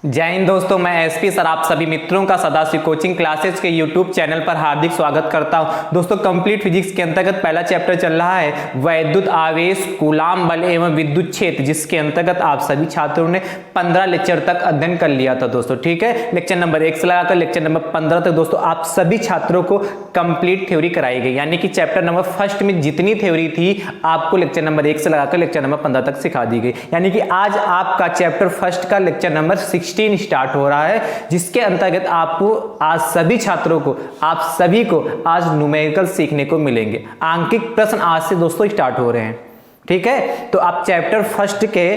जय हिंद दोस्तों, मैं एसपी सर आप सभी मित्रों का सदाशिव कोचिंग क्लासेस के यूट्यूब चैनल पर हार्दिक स्वागत करता हूं। दोस्तों कंप्लीट फिजिक्स के अंतर्गत पहला चैप्टर चल रहा है वैद्युत आवेश, कूलाम बल एवं विद्युत क्षेत्र, जिसके अंतर्गत आप सभी छात्रों ने 15 लेक्चर तक अध्ययन कर लिया था दोस्तों। ठीक है, लेक्चर नंबर 1 से लगाकर लेक्चर नंबर 15 तक दोस्तों आप सभी छात्रों को कंप्लीट थ्योरी कराई गई, यानी कि चैप्टर नंबर फर्स्ट में जितनी थ्योरी थी आपको लेक्चर नंबर 1 से लगाकर लेक्चर नंबर 15 तक सिखा दी गई। यानी कि आज आपका चैप्टर फर्स्ट का लेक्चर नंबर 16 स्टार्ट हो रहा है, जिसके अंतर्गत आपको आज सभी छात्रों को, आप सभी को आज न्यूमेरिकल सीखने को मिलेंगे। आंकिक प्रश्न आज से दोस्तों स्टार्ट हो रहे हैं। ठीक है, तो आप चैप्टर फर्स्ट के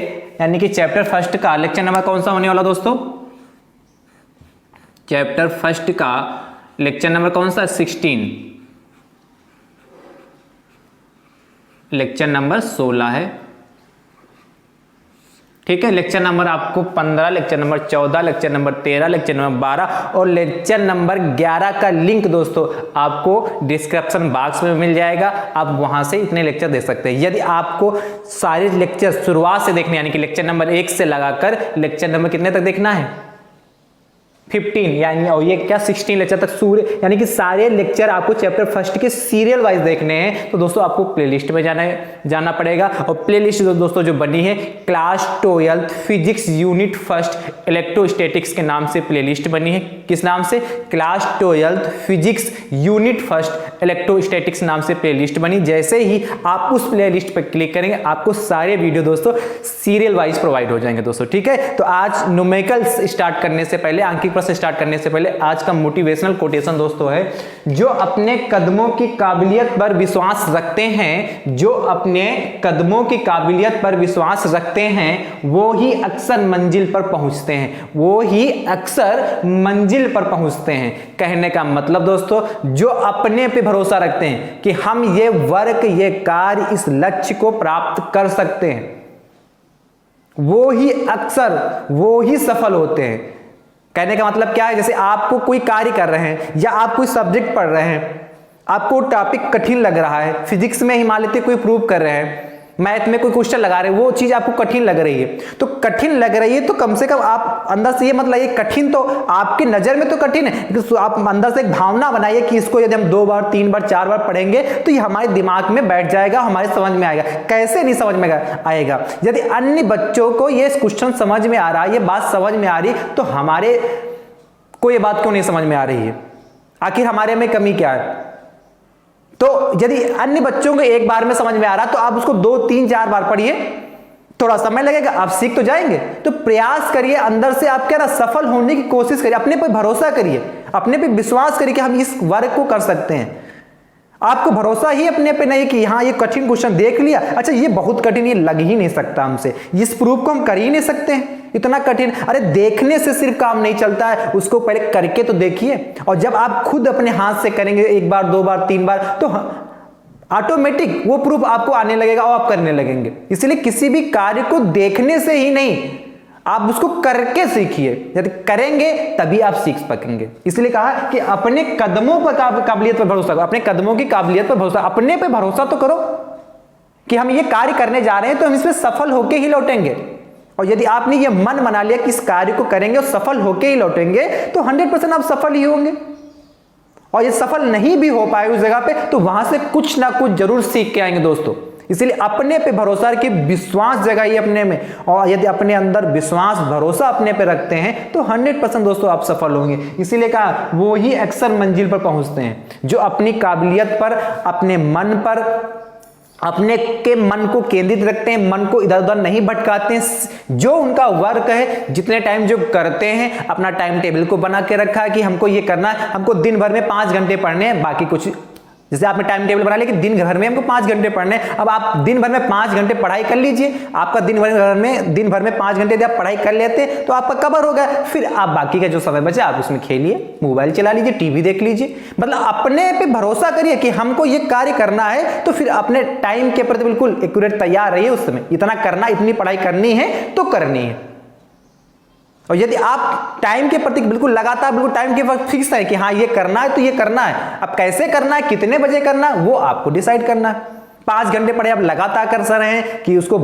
यानी कि चैप्टर फर्स्ट का लेक्चर नंबर कौन सा होने वाला दोस्तों? चैप्टर फर्स्ट का लेक्चर नंबर कौन सा? 16। लेक्चर नंबर 16 है। ठीक है, लेक्चर नंबर आपको 15, lecture number 14, lecture number 13, lecture number 12 और लेक्चर नंबर 11 का लिंक दोस्तों आपको डिस्क्रिप्शन बॉक्स में मिल जाएगा। आप वहां से इतने लेक्चर दे सकते हैं। यदि आपको सारे लेक्चर शुरुआत से देखने, यानी कि लेक्चर नंबर 1 से लगाकर लेक्चर नंबर कितने तक देखना है? 15, यानी और ये क्या 16 लेक्चर तक सूर्य, यानी कि सारे लेक्चर आपको चैप्टर फर्स्ट के सीरियल वाइज देखने हैं, तो दोस्तों आपको प्लेलिस्ट में जाना पड़ेगा। और प्लेलिस्ट दोस्तों जो बनी है class 12 physics unit first electrostatics के नाम से प्लेलिस्ट बनी है। किस नाम से? Class 12 physics unit first electrostatics नाम से प्लेलिस्ट बनी। जैसे ही आप उस प्लेलिस्ट पर क्लिक करेंगे आपको सारे वीडियो दोस्तों सीरियल वाइज प्रोवाइड हो जाएंगे दोस्तों। ठीक है, तो आज न्यूमेरिकल स्टार्ट करने से पहले, आंकिक प्रश्न स्टार्ट करने से पहले आज का मोटिवेशनल कोटेशन दोस्तों है, जो अपने कदमों की काबिलियत पर विश्वास रखते हैं, जो अपने कदमों की काबिलियत पर विश्वास रखते हैं वो ही अक्सर मंजिल पर पहुंचते हैं, वो ही अक्सर मंजिल पर पहुंचते हैं। कहने का मतलब दोस्तों, जो अपने पे भरोसा रखते हैं कि हम ये वर्क, ये कार्य, इस लक्ष्य को प्राप्त कर सकते हैं, वो ही अक्सर, वो ही सफल होते हैं। कहने का मतलब क्या है? जैसे आपको कोई कार्य कर रहे हैं या आप कोई सब्जेक्ट पढ़ रहे हैं, आपको टॉपिक कठिन लग रहा है, फिजिक्स में हिमालय कोई प्रूव कर रहे हैं, मैथ में कोई क्वेश्चन लगा रहे हैं, वो चीज आपको कठिन लग रही है, तो कठिन लग रही है तो कम से कम आप अंदर से ये मतलब ये कठिन तो आपकी नजर में तो कठिन है, लेकिन आप अंदर से एक भावना बनाइए कि इसको यदि हम 2 बार 3 बार 4 बार पढ़ेंगे तो ये हमारे दिमाग में बैठ जाएगा, हमारे समझ में आएगा। कैसे नहीं समझ में आएगा? यदि अन्य बच्चों को ये क्वेश्चन समझ में आ रहा है, ये बात समझ में आ रही, तो हमारे को ये बात क्यों नहीं समझ में आ रही है? आखिर हमारे में कमी क्या है? तो यदि अन्य बच्चों को एक बार में समझ में आ रहा तो आप उसको 2 3 4 बार पढ़िए, थोड़ा समय लगेगा, आप सीख तो जाएंगे। तो प्रयास करिए, अंदर से आप क्या ना सफल होने की कोशिश करिए, अपने पर भरोसा करिए, अपने पे विश्वास करिए कि हम इस वर्क को कर सकते हैं। आपको भरोसा ही अपने पे नहीं कि हाँ ये कठिन क्वेश्चन देख लिया, अच्छा ये बहुत कठिन, ये लग ही नहीं सकता हमसे, इस प्रूफ को हम कर ही नहीं सकते हैं, इतना कठिन। अरे देखने से सिर्फ काम नहीं चलता है, उसको पहले करके तो देखिए। और जब आप खुद अपने हाथ से करेंगे 1 बार 2 बार 3 बार तो ऑटोमेटिक वो प्रूफ आपको आने लगेगा और आप करने लगेंगे। इसलिए किसी भी कार्य को देखने से ही नहीं, आप उसको करके सीखिए। यदि करेंगे तभी आप सीख सकेंगे। इसलिए कहा कि अपने कदमों पर काबिलियत पर भरोसा करो, अपने कदमों की काबिलियत पर भरोसा, अपने पे भरोसा तो करो कि हम ये कार्य करने जा रहे हैं तो हम इसमें सफल होके ही लौटेंगे। और यदि आपने ये मन बना लिया कि इस कार्य को करेंगे और सफल होके ही लौटेंगे तो 100% आप सफल ही होंगे। और ये सफल नहीं भी हो पाए उस जगह पे तो वहां से कुछ ना कुछ जरूर सीख के आएंगे दोस्तों। इसलिए अपने पे भरोसा कि विश्वास जगाइए अपने में, और यदि अपने अंदर विश्वास भरोसा अपने पे रखते हैं तो 100% दोस्तों आप सफल होंगे। इसीलिए कहा वो ही अक्सर मंजिल पर पहुंचते हैं, जो अपनी काबिलियत पर, अपने मन पर, अपने के मन को केंद्रित रखते हैं, मन को इधर उधर नहीं भटकाते हैं। जो उनका वर्क है, जितने टाइम जो करते हैं, अपना टाइम टेबल को बना के रखा है कि हमको ये करना है, हमको दिन भर में 5 घंटे पढ़ने हैं, बाकी कुछ, जैसे आपने टाइम टेबल बना लिया कि दिन भर में हमको 5 घंटे पढ़ने, अब आप दिन भर में 5 घंटे पढ़ाई कर लीजिए। आपका दिन भर में 5 घंटे यदि आप पढ़ाई कर लेते तो आपका कवर हो गया। फिर आप बाकी का जो समय बचा आप उसमें खेलिए, मोबाइल चला लीजिए, टीवी देख लीजिए। मतलब अपने पे भरोसा करिए कि हमको ये कार्य करना है, तो फिर अपने टाइम के प्रति बिल्कुल एक्यूरेट तैयार रहिए। उस समय इतना करना, इतनी पढ़ाई करनी है तो करनी है। और यदि आप टाइम के प्रति बिल्कुल लगातार, बिल्कुल टाइम के वक्त फिक्स है कि हाँ ये करना है तो ये करना है, अब कैसे करना है, कितने बजे करना है, वो आपको डिसाइड करना है। 5 घंटे पढ़े आप लगातार कर रहे हैं कि उसको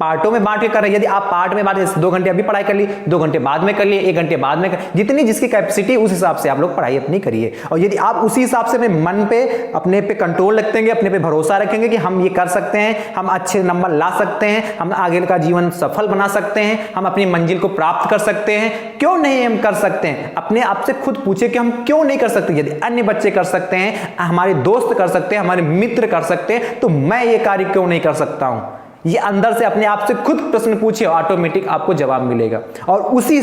पार्टों में बांट के कर रहे हैं। यदि आप पार्ट में बांट, 2 घंटे अभी पढ़ाई कर ली, 2 घंटे बाद में कर लिए, 1 घंटे बाद में जितनी जिसकी कैपेसिटी उस हिसाब से आप लोग पढ़ाई अपनी करिए। और यदि आप उसी हिसाब से अपने मन पे, अपने पे कंट्रोल रखेंगे, अपने पे भरोसा रखेंगे कि हम ये कर सकते हैं, हम अच्छे नंबर ला सकते हैं, हम आगे का जीवन सफल बना सकते हैं, हम अपनी मंजिल को प्राप्त कर सकते हैं, क्यों नहीं हम कर सकते हैं। अपने आप से खुद पूछे कि हम क्यों नहीं कर सकते। यदि अन्य बच्चे कर सकते हैं, हमारे दोस्त कर सकते हैं, हमारे मित्र कर सकते हैं, तो मैं ये कार्य क्यों नहीं कर सकता हूं। ये अंदर से अपने आप से खुद प्रश्न पूछिए, ऑटोमेटिक आपको जवाब मिलेगा। और उसी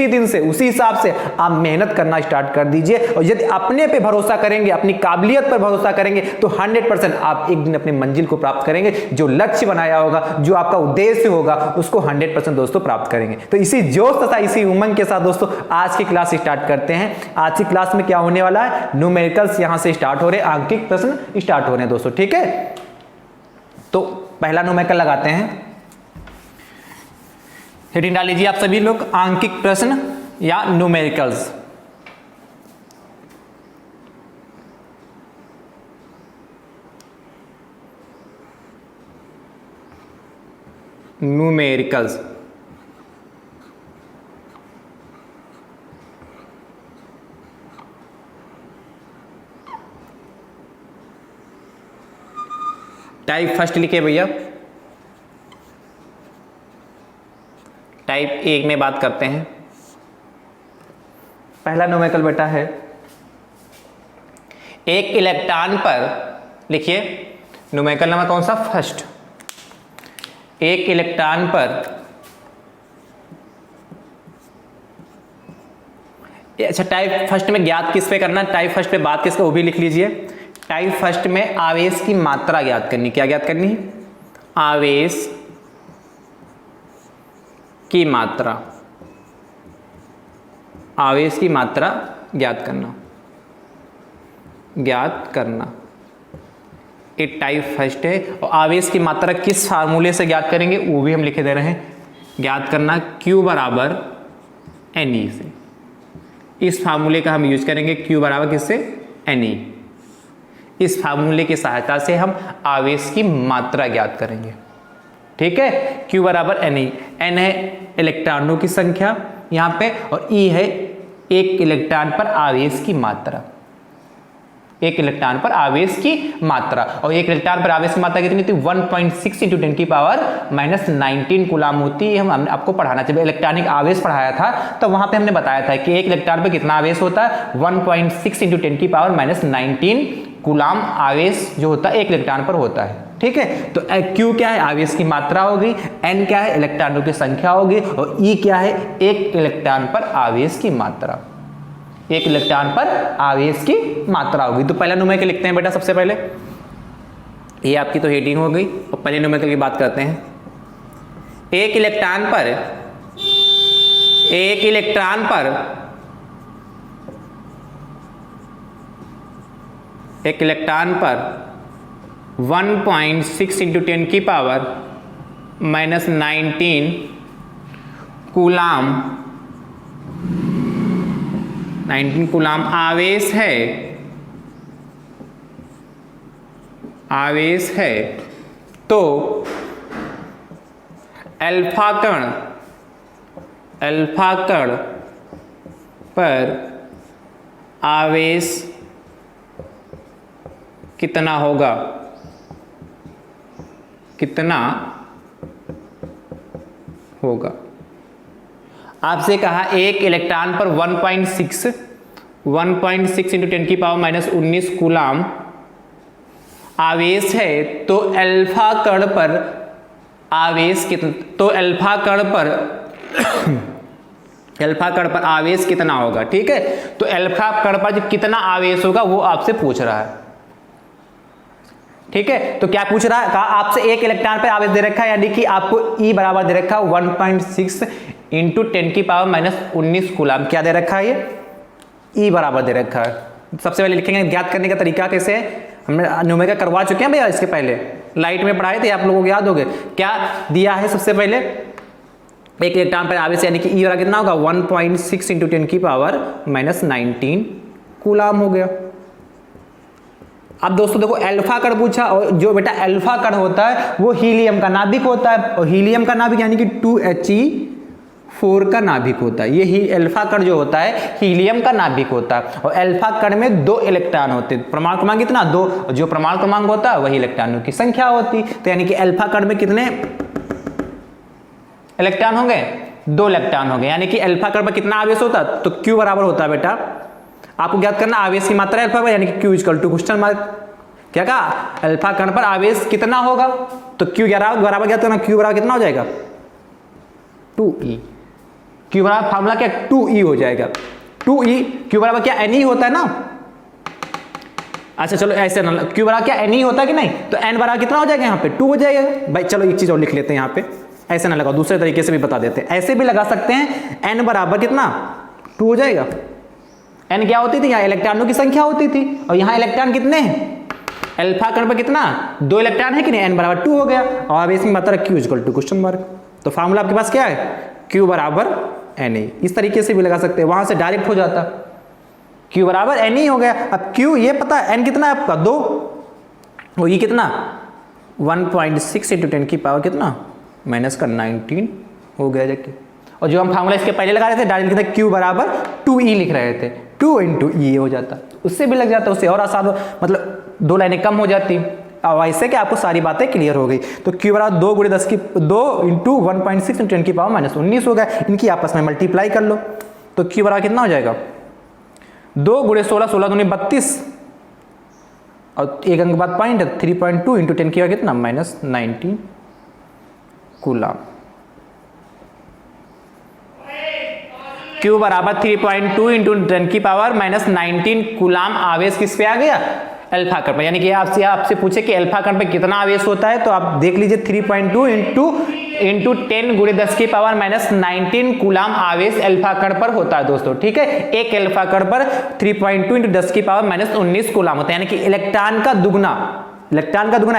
दिन से उसी हिसाब से आप मेहनत करना स्टार्ट कर दीजिए। और यदि अपने पे भरोसा करेंगे, अपनी काबिलियत पर भरोसा करेंगे, तो 100% आप एक दिन अपनी मंजिल को प्राप्त करेंगे। जो लक्ष्य बनाया होगा, जो आपका उद्देश्य होगा, उसको 100% दोस्तों प्राप्त करेंगे। तो इसी जोश तथा इसी उमंग के साथ दोस्तों आज की क्लास स्टार्ट करते हैं। आज की क्लास में क्या होने वाला है, न्यूमेरिकल्स यहां से स्टार्ट हो रहे हैं, आंकिक प्रश्न स्टार्ट हो रहे हैं दोस्तों, ठीक है। तो पहला न्यूमेरिकल लगाते हैं, हेडिंग डाल लीजिए आप सभी लोग, आंकिक प्रश्न या न्यूमेरिकल्स। न्यूमेरिकल्स टाइप फर्स्ट लिखिए भैया। टाइप 1 में बात करते हैं। पहला न्यूमेरिकल बेटा है, एक इलेक्ट्रॉन पर, लिखिए न्यूमेरिकल नंबर कौन सा, फर्स्ट। एक इलेक्ट्रॉन पर, अच्छा टाइप फर्स्ट में ज्ञात किस पे करना, टाइप फर्स्ट पे बात किसका वो भी लिख लीजिए। टाइप फर्स्ट में आवेश की मात्रा ज्ञात करनी, क्या ज्ञात करनी, आवेश की मात्रा, आवेश की मात्रा ज्ञात करना, ज्ञात करना। एक टाइप फर्स्ट है। और आवेश की मात्रा किस फार्मूले से ज्ञात करेंगे वो भी हम लिखे दे रहे हैं, ज्ञात करना Q बराबर NE से। इस फार्मूले का हम यूज करेंगे, Q बराबर किससे, NE। इस फार्मूले की सहायता से हम आवेश की मात्रा ज्ञात करेंगे, ठीक है। Q बराबर NE, N है इलेक्ट्रॉनों की संख्या यहां पे, और E है एक इलेक्ट्रॉन पर आवेश की मात्रा, एक इलेक्ट्रॉन पर आवेश की मात्रा। और एक इलेक्ट्रॉन पर आवेश की मात्रा कितनी होती है, 1.6 × 10⁻⁻19 कूलाम होती है। हम आपको पढ़ाना चाहिए, इलेक्ट्रॉनिक आवेश पढ़ाया था तो वहां पे हमने बताया था कि एक इलेक्ट्रॉन पर कितना आवेश होता है, 1.6 × 10⁻⁻19 कूलाम आवेश जो होता है एक इलेक्ट्रॉन पर होता है, ठीक है। तो Q क्या है, आवेश की मात्रा होगी, N क्या है, इलेक्ट्रॉनों की संख्या होगी, और E क्या है, एक इलेक्ट्रॉन पर आवेश की मात्रा, एक इलेक्ट्रॉन पर आवेश की मात्रा होगी। तो पहला न्यूमेरिकल लिखते हैं बेटा सबसे पहले, ये आपकी तो हेडिंग हो गई। और पहले न्यूमेरिकल की बात करते हैं। एक इलेक्ट्रॉन पर, एक इलेक्ट्रॉन पर, एक इलेक्ट्रॉन पर 1.6 × 10⁻⁻19 कूलाम, 19 कूलाम आवेश है, आवेश है। तो अल्फा कण, अल्फा कण पर आवेश कितना होगा, कितना होगा। आपसे कहा एक इलेक्ट्रॉन पर 1.6 × 10⁻⁻19 कूलाम आवेश है, तो अल्फा कण पर आवेश कितना, तो अल्फा कण पर अल्फा कण पर आवेश कितना होगा, ठीक है। तो अल्फा कण पर जो कितना आवेश होगा वो आपसे पूछ रहा है, ठीक है। तो क्या पूछ रहा है, कहा आपसे एक इलेक्ट्रॉन पे आवेश दे रखा है, यानी कि आपको E बराबर दे रखा है 1.6 × 10⁻⁻19 कूलाम। क्या दे रखा है, ये E बराबर दे रखा है। सबसे पहले लिखेंगे, ज्ञात करने का तरीका कैसे है, हमने न्यूमेरिकल करवा चुके हैं भैया, इसके पहले लाइट में पढ़ाए थे, आप लोगों को याद होगे। क्या दिया है, सबसे पहले एक इलेक्ट्रॉन पर आवेश यानी कि E बराबर कितना होगा, 1.6 × 10⁻⁻19 कूलाम हो गया। अब दोस्तों देखो अल्फा कण पूछा, और जो बेटा अल्फा कण होता है वो हीलियम का नाभिक होता है, और हीलियम का नाभिक यानी कि 2He4 का नाभिक होता है। ये ही अल्फा कण जो होता है हीलियम का नाभिक होता है, और अल्फा कण में 2 इलेक्ट्रॉन होते हैं। प्रमाण क्रमांक कितना? 2। जो प्रमाण क्रमांक होता है वही इलेक्ट्रॉनों की संख्या होती। तो यानी कि अल्फा कण में कितने इलेक्ट्रॉन होंगे? 2 इलेक्ट्रॉन होंगे। यानी कि अल्फा कण में कितना आवेश होता है? तो Q बराबर होता है बेटा, आपको ज्ञात करना आवेश की मात्रा अल्फा पर, यानी कि Q equal to question mark. क्या कहा? अल्फा कण पर आवेश कितना होगा? तो Q बराबर ज्ञात करना, Q बराबर कितना हो जाएगा? 2E। Q बराबर फार्मूला क्या? 2E हो जाएगा। 2E Q बराबर क्या? Ne होता है ना। अच्छा चलो ऐसे ना, Q बराबर क्या? Ne होता है कि नहीं? तो N बराबर कितना हो जाएगा? यहाँ पे 2 हो जाएगा भाई। चलो एक चीज और लिख लेते हैं यहाँ पे, ऐसे ना लगाओ, दूसरे तरीके से भी बता देते हैं। ऐसे भी लगा सकते हैं, N बराबर कितना? 2 हो जाएगा। N क्या होती थी? यहाँ इलेक्ट्रॉनों की संख्या होती थी, और यहाँ इलेक्ट्रॉन कितने हैं? अल्फा कण पर कितना? 2 इलेक्ट्रॉन है कि नहीं? N बराबर 2 हो गया, और आवेश की मात्रा Q equal to question mark. तो फार्मूला आपके पास क्या है? Q बराबर Ne। इस तरीके से भी लगा सकते हैं, वहां से डायरेक्ट हो जाता। Q बराबर Ne हो गया। अब Q ये पता है N कितना है आपका? 2, और ये कितना? 1.6 × 10 की पावर कितना? -19 हो गया जाके। और जो हम फार्मूला इसके पहले लगा रहे थे डायरेक्ट लिखते Q बराबर 2E लिख रहे थे, 2 × E हो जाता, उससे भी लग जाता, उससे और आसान हो, मतलब 2 लाइनें कम हो जाती। अब ऐसे कि आपको सारी बातें क्लियर हो गई। तो Q बराबर 2 × 106 × 10 की पावर -19 हो गया। इनकी आपस में मल्टीप्लाई कर लो, तो Q बराबर कितना हो जाएगा? 2 × 16, 16 दूनी 32, और एक अंक बाद पॉइंट 3.2 × 10 की पावर कितना? -19 कूलम। Q बराबर 3.2 × 10 की पावर -19 कूलाम आवेश किस पे आ गया? अल्फा कण पर। यानी कि आपसे पूछे कि अल्फा कण पे कितना आवेश होता है, तो आप देख लीजिए 3.2 × 10 × 10 की पावर -19 कूलाम आवेश अल्फा कण पर होता है दोस्तों। ठीक है, एक अल्फा कण पर 3.2 × 10 की पावर -19 कूलाम होता है, यानी कि इलेक्ट्रॉन का दुगना,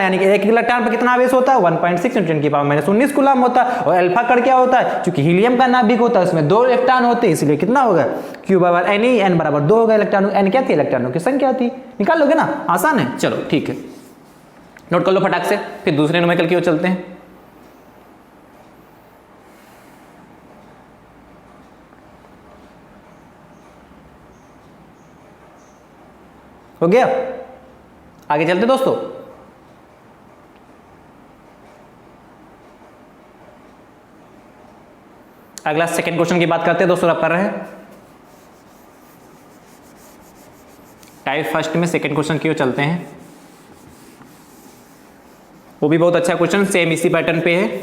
यानी कि एक इलेक्ट्रॉन पर कितना आवेश होता है? 1.6 × 10 की पावर -19 कूलम होता है। और अल्फा कण क्या होता है? क्योंकि हीलियम का नाभिक होता है, उसमें 2 इलेक्ट्रॉन होते हैं, इसलिए कितना होगा? Q बराबर Ne, N बराबर 2 होगा। इलेक्ट्रॉन N क्या थी? इलेक्ट्रॉनों की संख्या थी। निकाल लोगे ना, आसान है। चलो ठीक है, नोट कर लो फटाक से, फिर दूसरे न्यूमेरिकल की ओर चलते हैं। हो गया, आगे चलते दोस्तों। अगला सेकंड क्वेश्चन की बात करते हैं दोस्तों, आप कर रहे हैं टाइप फर्स्ट में सेकंड क्वेश्चन की ओर चलते हैं। वो भी बहुत अच्छा क्वेश्चन, सेम इसी पैटर्न पे है।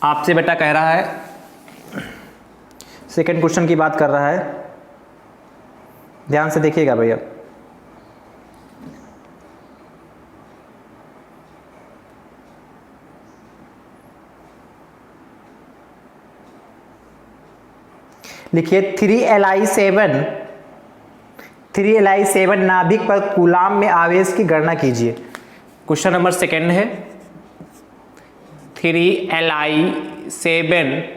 आपसे बेटा कह रहा है, सेकंड क्वेश्चन की बात कर रहा है, ध्यान से देखिएगा भैया। लिखिए 3Li7 नाभिक पर कूलाम में आवेश की गणना कीजिए। क्वेश्चन नंबर सेकंड है, 3Li7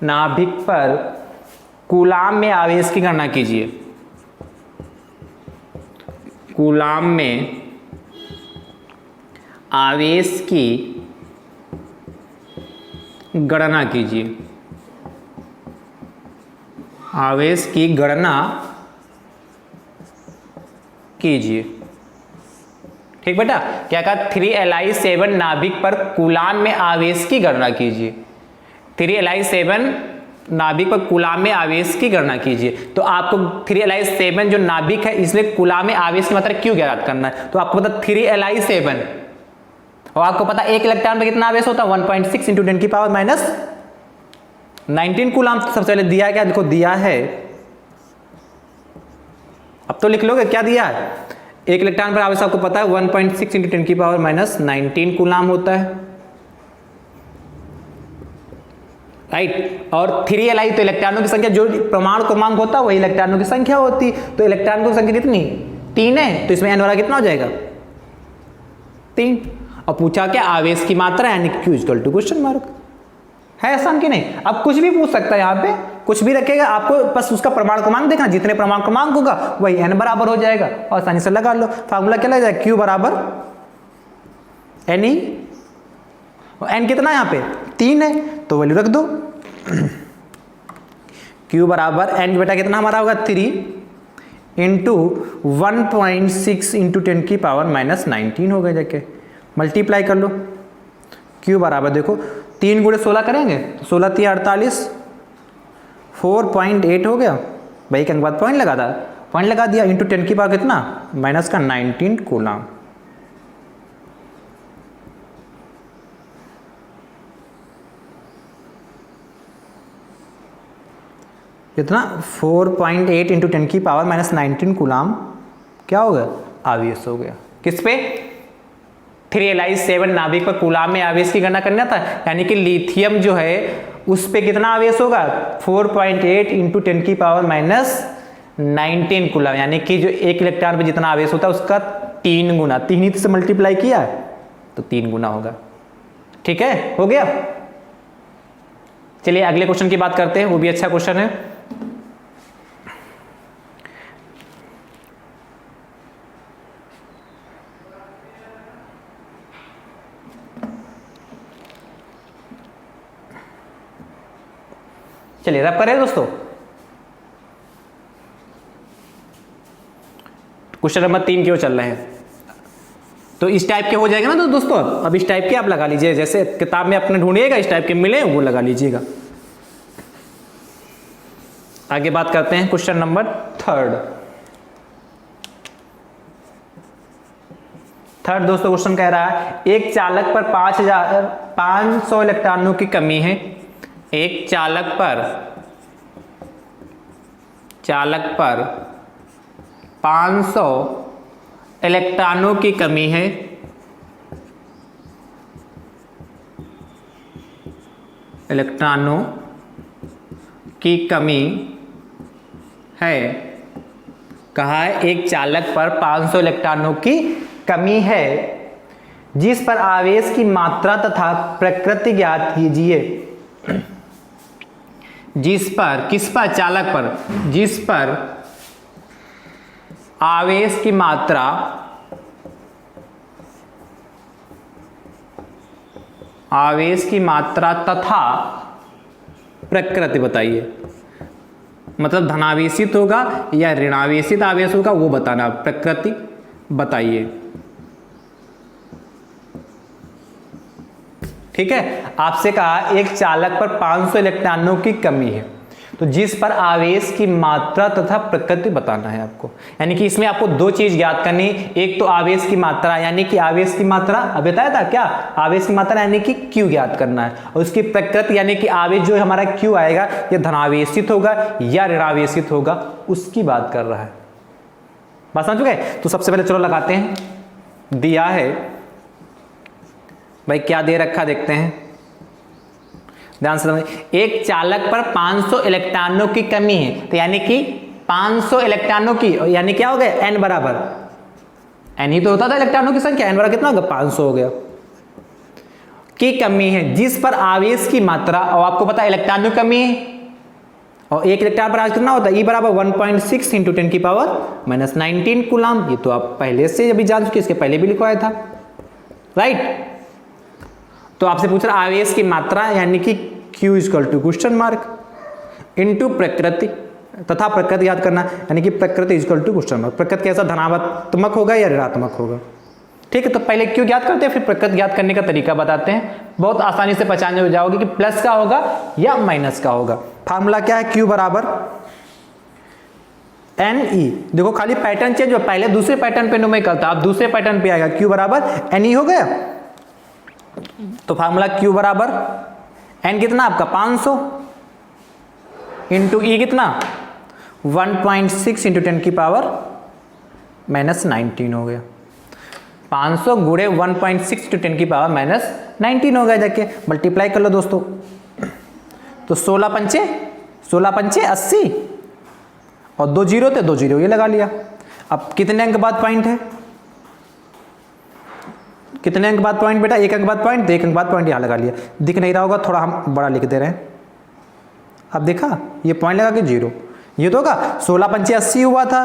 नाभिक पर कूलाम में आवेश की गणना कीजिए। कूलाम में आवेश की गणना कीजिए। आवेश की गणना कीजिए। ठीक बेटा, क्या कहा? 3Li7 नाभिक पर कूलाम में आवेश की गणना कीजिए। 3Li7 नाभिक पर कूलाम में आवेश की गणना कीजिए। तो आपको 3Li7 जो नाभिक है, इसलिए कूलाम में आवेश की मात्रा क्यों ज्ञात करना है? तो आपको पता 3Li7, और आपको पता एक इलेक्ट्रॉन पे कितना आवेश होता है? 1.6 × 10 की पावर -19 कूलम। सबसे पहले दिया क्या? देखो दिया है, अब तो लिख लोगे क्या दिया है। एक इलेक्ट्रॉन पर आवेश आपको पता है 1.6 × 10 की पावर -19 कूलम होता है, राइट। और 3Li तो इलेक्ट्रॉनों की संख्या, जो प्रमाण क्रमांक होता है वही इलेक्ट्रॉनों की संख्या होती। तो इलेक्ट्रॉन की संख्या कितनी? 3 है, तो इसमें n वाला कितना हो जाएगा? 3। और पूछा क्या? आवेश की मात्रा, यानी Q equal to question mark. है आसान कि नहीं? अब कुछ भी पूछ सकता है यहाँ पे, कुछ भी रखेगा, आपको बस उसका प्रमाण क्रमांक देखना, जितने प्रमाण क्रमांक होगा वही n बराबर हो जाएगा, और आसानी से लगा लो। फार्मूला क्या लग जाएगा, q बराबर n ई, n कितना है यहाँ पे 3 है तो वैल्यू रख दो। q बराबर n बेटा कितना हमारा होगा 3 इंटू 1.6 इंटू 10 की पावर माइनस 19 हो गया, जाके मल्टीप्लाई कर लो। q बराबर देखो 3 गुणे 16 करेंगे तो 16 3 48, 4.8 हो गया भाई, के बाद पॉइंट लगा था, पॉइंट लगा दिया, इंटू 10 की पावर कितना माइनस का 19 कूलम। कितना 4.8 इंटू 10 की पावर माइनस 19 कूलम क्या हो गया, आवेश हो गया। किस पे 3Li7 नाभिक पर कूलम में आवेश की गणना करना था, यानी कि लिथियम जो है उस पे कितना आवेश होगा 4.8 इंटू 10 की पावर माइनस 19 कूलम, यानी कि जो एक इलेक्ट्रॉन पे जितना आवेश होता है उसका 3 गुना, 3 ही से मल्टीप्लाई किया तो 3 गुना होगा। ठीक है, हो गया। चलिए अगले क्वेश्चन की बात करते हैं, वो भी अच्छा क्वेश्चन है। चलिए रब करें दोस्तों, क्वेश्चन नंबर 3 क्यों चल रहे हैं, तो इस टाइप के हो जाएगा ना तो दोस्तों, अब इस टाइप के आप लगा लीजिए, जैसे किताब में अपने ढूंढिएगा इस टाइप के मिले वो लगा लीजिएगा। आगे बात करते हैं क्वेश्चन नंबर 3 दोस्तों, क्वेश्चन कह रहा है एक चालक पर 500 इलेक्ट्रॉनों की कमी है, एक चालक पर 500 इलेक्ट्रॉनों की कमी है, इलेक्ट्रॉनों की कमी है, कहा है एक चालक पर 500 इलेक्ट्रॉनों की कमी है, जिस पर आवेश की मात्रा तथा प्रकृति ज्ञात कीजिए। जिस पर, किस पर, चालक पर, जिस पर आवेश की मात्रा तथा प्रकृति बताइए, मतलब धनावेशित होगा या ऋणावेशित आवेश होगा वो बताना, प्रकृति बताइए। ठीक है, आपसे कहा एक चालक पर 500 इलेक्ट्रॉनों की कमी है, तो जिस पर आवेश की मात्रा तथा प्रकृति बताना है आपको, यानी कि इसमें आपको दो चीज ज्ञात करनी, एक तो आवेश की मात्रा, यानी कि आवेश की मात्रा अब बताया था क्या, आवेश की मात्रा यानी कि Q ज्ञात करना है, और उसकी प्रकृति यानी कि आवेश जो हमारा Q आएगा ये धनावेशित होगा या ऋणावेशित होगा उसकी बात कर रहा है। बात समझ गए? तो सबसे पहले चलो लगाते हैं, दिया है भाई क्या दे रखा देखते हैं, ध्यान से समझिए। एक चालक पर 500 इलेक्ट्रॉनों की कमी है, तो यानी कि 500 इलेक्ट्रॉनों की, यानी क्या हो गया n बराबर, n ही तो होता था इलेक्ट्रॉनों की संख्या, n बराबर कितना होगा 500 हो गया, की कमी है, जिस पर आवेश की मात्रा, और आपको पता है इलेक्ट्रॉनों की कमी है, और एक इलेक्ट्रॉन पर आवेश कितना होता है, E बराबर 1.6 इंटू 10 की पावर माइनस 19 कूलम। ये तो आप पहले से अभी जान चुके, इसके पहले भी लिखवाया था, राइट। तो आपसे पूछ रहा आवेश की मात्रा यानी कि Q equal to question mark into प्रकृति तथा प्रकृति याद करना, यानी कि प्रकृति इक्वल टू क्वेश्चन मार्क। प्रकृति कैसा, धनात्मक होगा या ऋणात्मक होगा। ठीक है, तो पहले Q ज्ञात करते हैं, फिर प्रकृति ज्ञात करने का तरीका बताते हैं, बहुत आसानी से पहचान हो जाओगे कि प्लस का होगा या माइनस का होगा। फार्मूला क्या है, Q बराबर NE, देखो खाली पैटर्न चेंज हो, पहले दूसरे पैटर्न पे न्यूमेरिकल था, अब दूसरे पैटर्न पे आएगा, Q बराबर NE हो गया। तो फार्मूला Q बराबर N कितना आपका 500 इंटू E कितना 1.6 इंटू 10 की पावर माइनस 19 हो गया। 500 गुणे 1.6 इंटू 10 की पावर माइनस 19 हो गया, जाके मल्टीप्लाई कर लो दोस्तों। तो 16 पंचे 80 और 2 जीरो थे, 2 जीरो ये लगा लिया। अब कितने अंक बाद पॉइंट है, कितने अंक बाद पॉइंट बेटा, एक अंक बाद पॉइंट, तो एक अंक बाद पॉइंट यहाँ लगा लिया। दिख नहीं रहा होगा, थोड़ा हम बड़ा लिख दे रहे हैं, अब देखा ये पॉइंट लगा के 0, ये तो होगा 16 पंचे 80 हुआ था,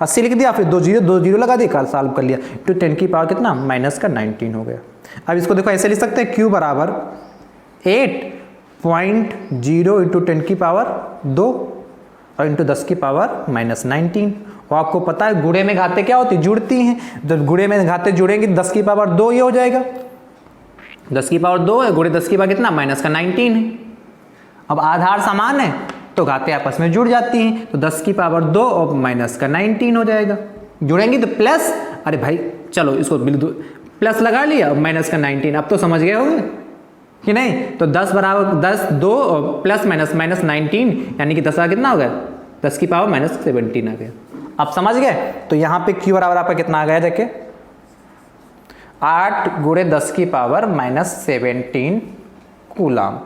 80 लिख दिया, फिर 2 जीरो लगा दिया, सॉल्व कर लिया, तो 10 की पावर कितना माइनस का 19 हो गया। अब इसको देखो ऐसे लिख सकते हैं, q बराबर 8.0 इंटू 10 की पावर 2 और इंटू 10 की पावर माइनस 19। और आपको पता है गुणे में घाते क्या होती, जुड़ती हैं, जब गुणे में घाते जुड़ेंगे 10 की पावर 2 ये हो जाएगा, 10 की पावर 2 है, गुणे 10 की पावर कितना माइनस का 19 है। अब आधार समान है तो घाते आपस में जुड़ जाती हैं, तो 10 की पावर 2 और माइनस का 19 हो जाएगा। जुड़ेंगी तो प्लस, अरे भाई चलो इसको प्लस लगा लिया, माइनस का 19, अब तो समझ गए होंगे कि नहीं। तो 10 बराबर 10 2 और प्लस माइनस माइनस 19, यानी कि 10 का कितना हो गया 10 की पावर माइनस 17 आ गया। आप समझ गए। तो यहाँ पे q बराबर आपका कितना आ गया देखिए 8 गुणे 10 की पावर माइनस 17 कूलाम,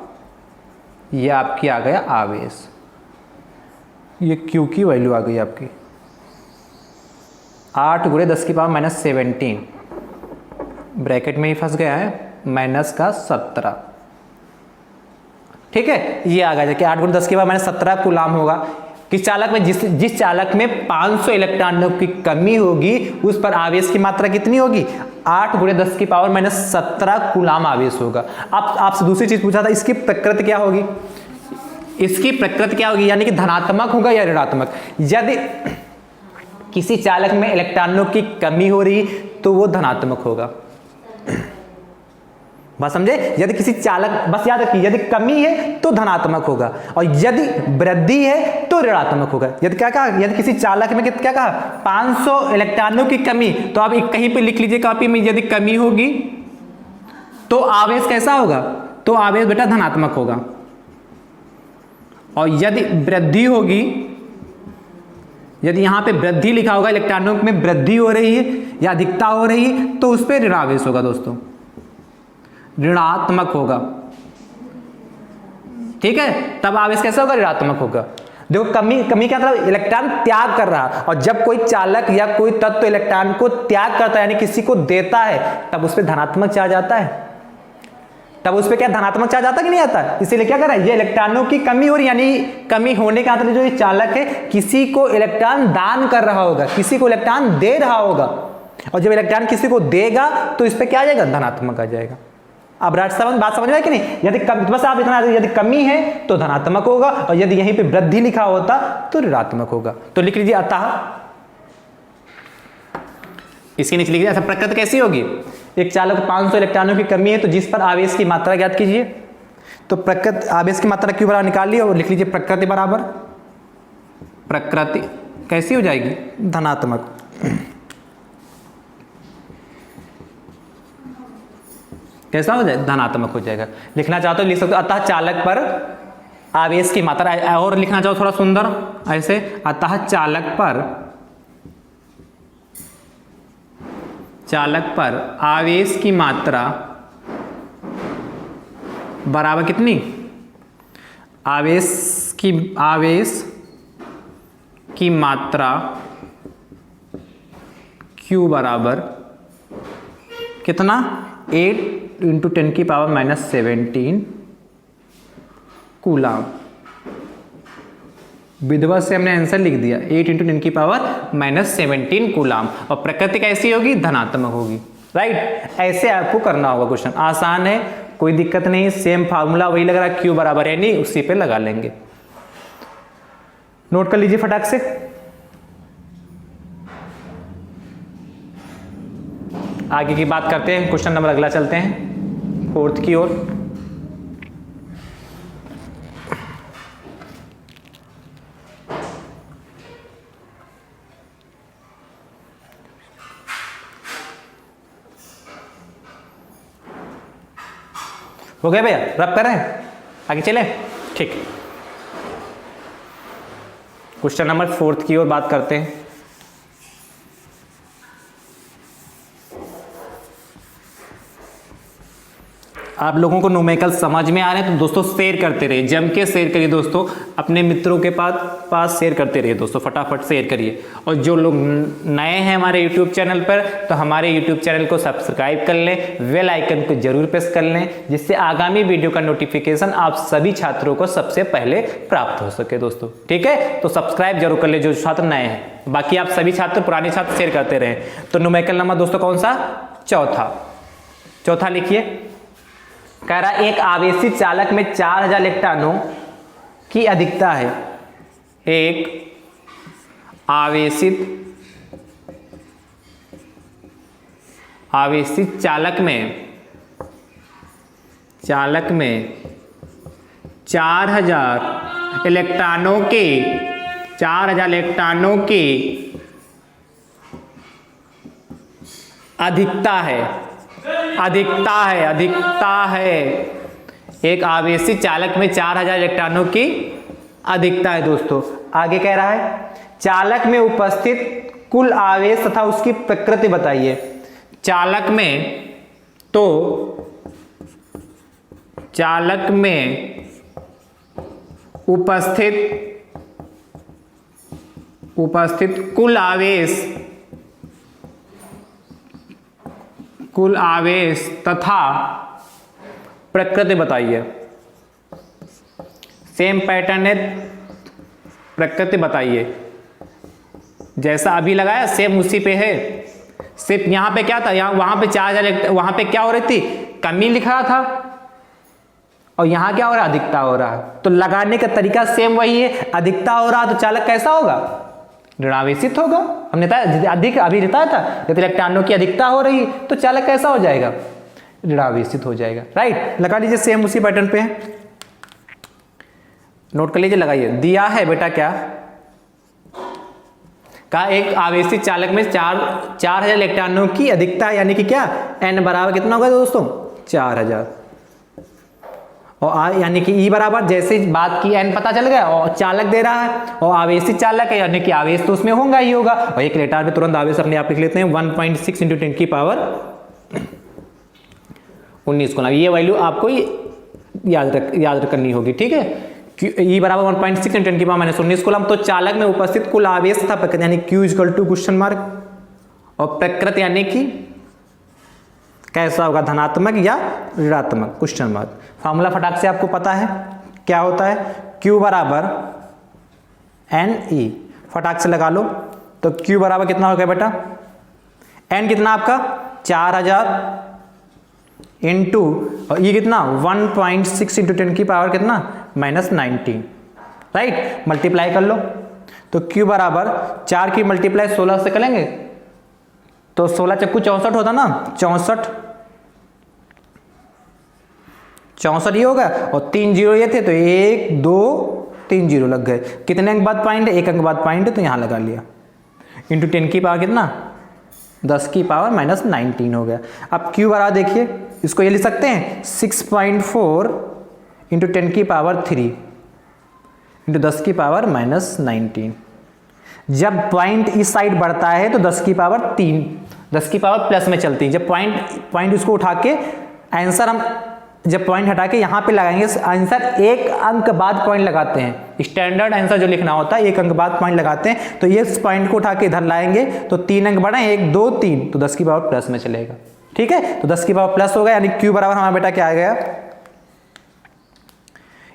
ये आपकी आ गया आवेश। ये q की वैल्यू आ गई आपकी 8 गुणे 10 की पावर माइनस 17, ब्रैकेट में ही फंस गया है, माइनस का 17, ठीक है। ये आ गया कि 8 गुणे 10 की पावर माइनस 17 कूलाम होगा। किस चालक में, जिस चालक में 500 इलेक्ट्रॉनों की कमी होगी उस पर आवेश की मात्रा कितनी होगी, 8 गुणे 10 की पावर माइनस 17 कूलाम आवेश होगा। अब आपसे दूसरी चीज पूछा था, इसकी प्रकृति क्या होगी, इसकी प्रकृति क्या होगी, यानी कि धनात्मक होगा या ऋणात्मक। यदि किसी चालक में इलेक्ट्रॉनों की कमी हो रही तो वो धनात्मक होगा, बात समझे। यदि किसी चालक, बस याद रखिए, यदि कमी है तो धनात्मक होगा और यदि वृद्धि है तो ऋणात्मक होगा। यदि क्या कहा, यदि किसी चालक में क्या कहा 500 इलेक्ट्रॉनों की कमी, तो आप एक कहीं पे लिख लीजिए कॉपी में, यदि कमी होगी तो आवेश कैसा होगा, तो आवेश बेटा धनात्मक होगा। और यदि वृद्धि होगी, यदि यहां पे वृद्धि लिखा होगा, इलेक्ट्रॉनों में वृद्धि हो रही है या अधिकता हो रही है, तो उस पर ऋणावेश होगा दोस्तों, ऋणात्मक होगा, ठीक है। तब आवेश कैसा होगा, ऋणात्मक होगा। देखो कमी क्या मतलब, इलेक्ट्रॉन त्याग कर रहा, और जब कोई चालक या कोई तत्व इलेक्ट्रॉन को त्याग करता है यानी किसी को देता है, तब उस पर धनात्मक चार्ज आता है, तब उस पर क्या धनात्मक चार्ज आता कि नहीं आता। इसीलिए क्या कर रहा है, ये इलेक्ट्रॉनों की कमी हो रही, यानी कमी होने का मतलब जो ये चालक है किसी को इलेक्ट्रॉन दान कर रहा होगा, किसी को इलेक्ट्रॉन दे रहा होगा, और जब इलेक्ट्रॉन किसी को देगा तो इस पर क्या आ जाएगा, धनात्मक आ जाएगा। अब बात समझ में है कि नहीं। यदि बस आप इतना, यदि कमी है तो धनात्मक होगा, और यदि यहीं पे वृद्धि लिखा होता तो ऋणात्मक होगा। तो लिख लीजिए अतः, इसके नीचे लिख लीजिए, ऐसा प्रकृति कैसी होगी, एक चालक 500 इलेक्ट्रॉनों की कमी है तो जिस पर आवेश की मात्रा ज्ञात कीजिए। तो प्रकृति आवेश की मात्रा क्यू बराबर निकाल लिया और लिख लीजिए प्रकृति बराबर, प्रकृति कैसी हो जाएगी, धनात्मक। कैसा हो जाए, धनात्मक हो जाएगा। लिखना चाहो तो लिख सकते हो, अतः चालक पर आवेश की मात्रा, और लिखना चाहो थोड़ा सुंदर ऐसे, अतः चालक पर आवेश की मात्रा बराबर कितनी, आवेश की मात्रा Q बराबर कितना 8 इंटू 10 की पावर माइनस 17 कूलाम। विधवा से हमने आंसर लिख दिया 8 इंटू 10 की पावर माइनस 17 कूलाम, और प्रकृति कैसी होगी, धनात्मक होगी, राइट। ऐसे आपको करना होगा, क्वेश्चन आसान है, कोई दिक्कत नहीं, सेम फार्मूला वही लग रहा है, Q बराबर है नहीं, उसी पे लगा लेंगे। नोट कर लीजिए फटाक से। आगे की बात करते हैं, क्वेश्चन नंबर अगला चलते हैं, 4th की ओर। हो गया भैया, रब कर रहे हैं, आगे चले, ठीक। क्वेश्चन नंबर 4th की ओर बात करते हैं। आप लोगों को न्यूमेरिकल समझ में आ रहे हैं तो दोस्तों शेयर करते रहिए, जम के शेयर करिए दोस्तों, अपने मित्रों के पास शेयर करते रहिए दोस्तों, फटाफट शेयर करिए। और जो लोग नए हैं हमारे यूट्यूब चैनल पर तो हमारे यूट्यूब चैनल को सब्सक्राइब कर लें, बेल आइकन को जरूर प्रेस कर लें, जिससे आगामी वीडियो का नोटिफिकेशन आप सभी छात्रों को सबसे पहले प्राप्त हो सके दोस्तों। ठीक है, तो सब्सक्राइब जरूर कर ले जो छात्र नए हैं, बाकी आप सभी छात्र पुराने छात्र शेयर करते रहे। तो न्यूमेरिकल नंबर दोस्तों कौन सा? चौथा लिखिए। कह रहा एक आवेशित चालक में 4000 इलेक्ट्रॉनों की अधिकता है। एक आवेशित चालक में 4000 इलेक्ट्रॉनों की अधिकता है। एक आवेशित चालक में 4000 इलेक्ट्रॉनों की अधिकता है दोस्तों। आगे कह रहा है चालक में उपस्थित कुल आवेश तथा उसकी प्रकृति बताइए। चालक में उपस्थित कुल आवेश तथा प्रकृति बताइए। सेम पैटर्न है, प्रकृति बताइए। जैसा अभी लगाया सेम उसी पे है, सिर्फ यहां पे क्या था, वहां पे 4000, वहां पे क्या हो रही थी, कमी लिख रहा था, और यहां क्या हो रहा है, अधिकता हो रहा है। तो लगाने का तरीका सेम वही है। अधिकता हो रहा तो चालक कैसा होगा, ऋणावेशित होगा। हमने अधिक अभी बताया था, यदि इलेक्ट्रॉनों की अधिकता हो रही तो चालक कैसा हो जाएगा, ऋणावेशित हो जाएगा। राइट, लगा लीजिए, सेम उसी पैटर्न पे है, नोट कर लीजिए, लगाइए। दिया है बेटा क्या कहा, एक आवेशित चालक में 4000 इलेक्ट्रॉनों की अधिकता, यानी कि क्या, n बराबर कितना होगा दोस्तों, 4000, और यानी कि E बराबर, जैसे बात की n पता चल गया, और चालक दे रहा है और आवेशित चालक है, यानी कि आवेश तो उसमें होगा ही होगा। और एक इलेक्ट्रॉन में तुरंत आवेश अपने आप लिख लेते हैं, 1.6 × 10⁻19 को। ये वैल्यू आपको याद करनी होगी। ठीक है, E बराबर 1.6 × 10⁻19 कूलम। तो चालक में उपस्थित कुल आवेश था प्रकृति, यानी Q = और प्रकृति यानी कि कैसा होगा, धनात्मक या ऋणात्मक, क्वेश्चन मार्क। फॉर्मूला फटाक से आपको पता है क्या होता है, Q बराबर NE, फटाक से लगा लो। तो Q बराबर कितना हो गया बेटा, N कितना आपका 4000 इंटू, और ये कितना 1.6 × 10⁻ कितना -19। राइट, मल्टीप्लाई कर लो। तो Q बराबर 4 की मल्टीप्लाई 16 से करेंगे तो 16 चक्कू 64 होता ना, 64 ये होगा, और 3 जीरो ये थे तो 1 2 3 जीरो लग गए। कितने अंक बाद पॉइंट है, 1 अंक बाद पॉइंट है, तो यहां लगा लिया। इंटू 10⁻ कितना, 10⁻⁻19 हो गया। अब Q बराबर देखिए, इसको ये लिख सकते हैं 6.4 × 10⁻³ इंटू 10⁻⁻19। जब पॉइंट इस साइड बढ़ता है तो 10⁻³ 10⁻+ में चलती है। जब पॉइंट इसको उठा के आंसर हम जब पॉइंट हटा के यहाँ पे लगाएंगे आंसर, एक अंक बाद पॉइंट लगाते हैं। स्टैंडर्ड आंसर जो लिखना होता है एक अंक बाद पॉइंट लगाते हैं। तो ये पॉइंट को उठा के इधर लाएंगे तो 3 अंक बढ़े, 1 2 3, तो 10⁻+ में चलेगा। ठीक है, तो 10⁻+ होगा, यानी Q बराबर हमारा बेटा क्या आ गया,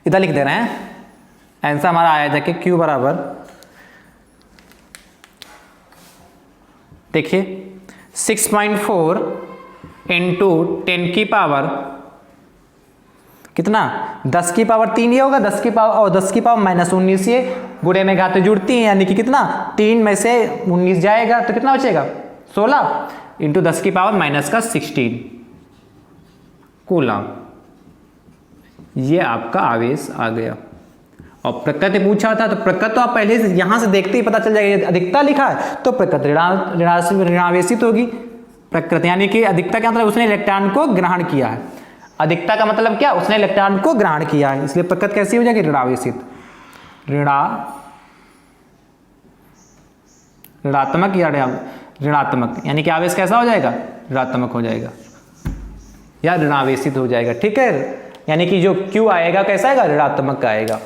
इधर लिख दे रहे हैं, आंसर हमारा आया जाके Q बराबर, देखिए 6.4 × 10⁻, कितना 10⁻³ ये होगा, 10⁻⁻19 ये गुणे में घातें जुड़ती हैं, यानी कि कितना 3 में से 19 जाएगा तो कितना बचेगा 16 इंटू 10⁻⁻16 कूलम। ये आपका आवेश आ गया। और प्रकृति पूछा था, तो प्रकृति तो आप पहले से यहां से देखते ही पता चल जाएगा, अधिकता लिखा है तो प्रकृति ऋणावेशित होगी। प्रकृति यानी कि अधिकता का मतलब उसने इलेक्ट्रॉन को ग्रहण किया है। अधिकता का मतलब क्या, उसने इलेक्ट्रॉन को ग्रहण किया है, इसलिए प्रकृति कैसी हो जाएगी, ऋणावेशित। ऋणात्मक या ऋणात्मक, यानी कि आवेश कैसा हो जाएगा, ऋणात्मक हो जाएगा। या ऋणावेशित हो जाएगा। ठीक है, यानी कि जो Q आएगा कैसा आएगा, ऋणात्मक का आएगा।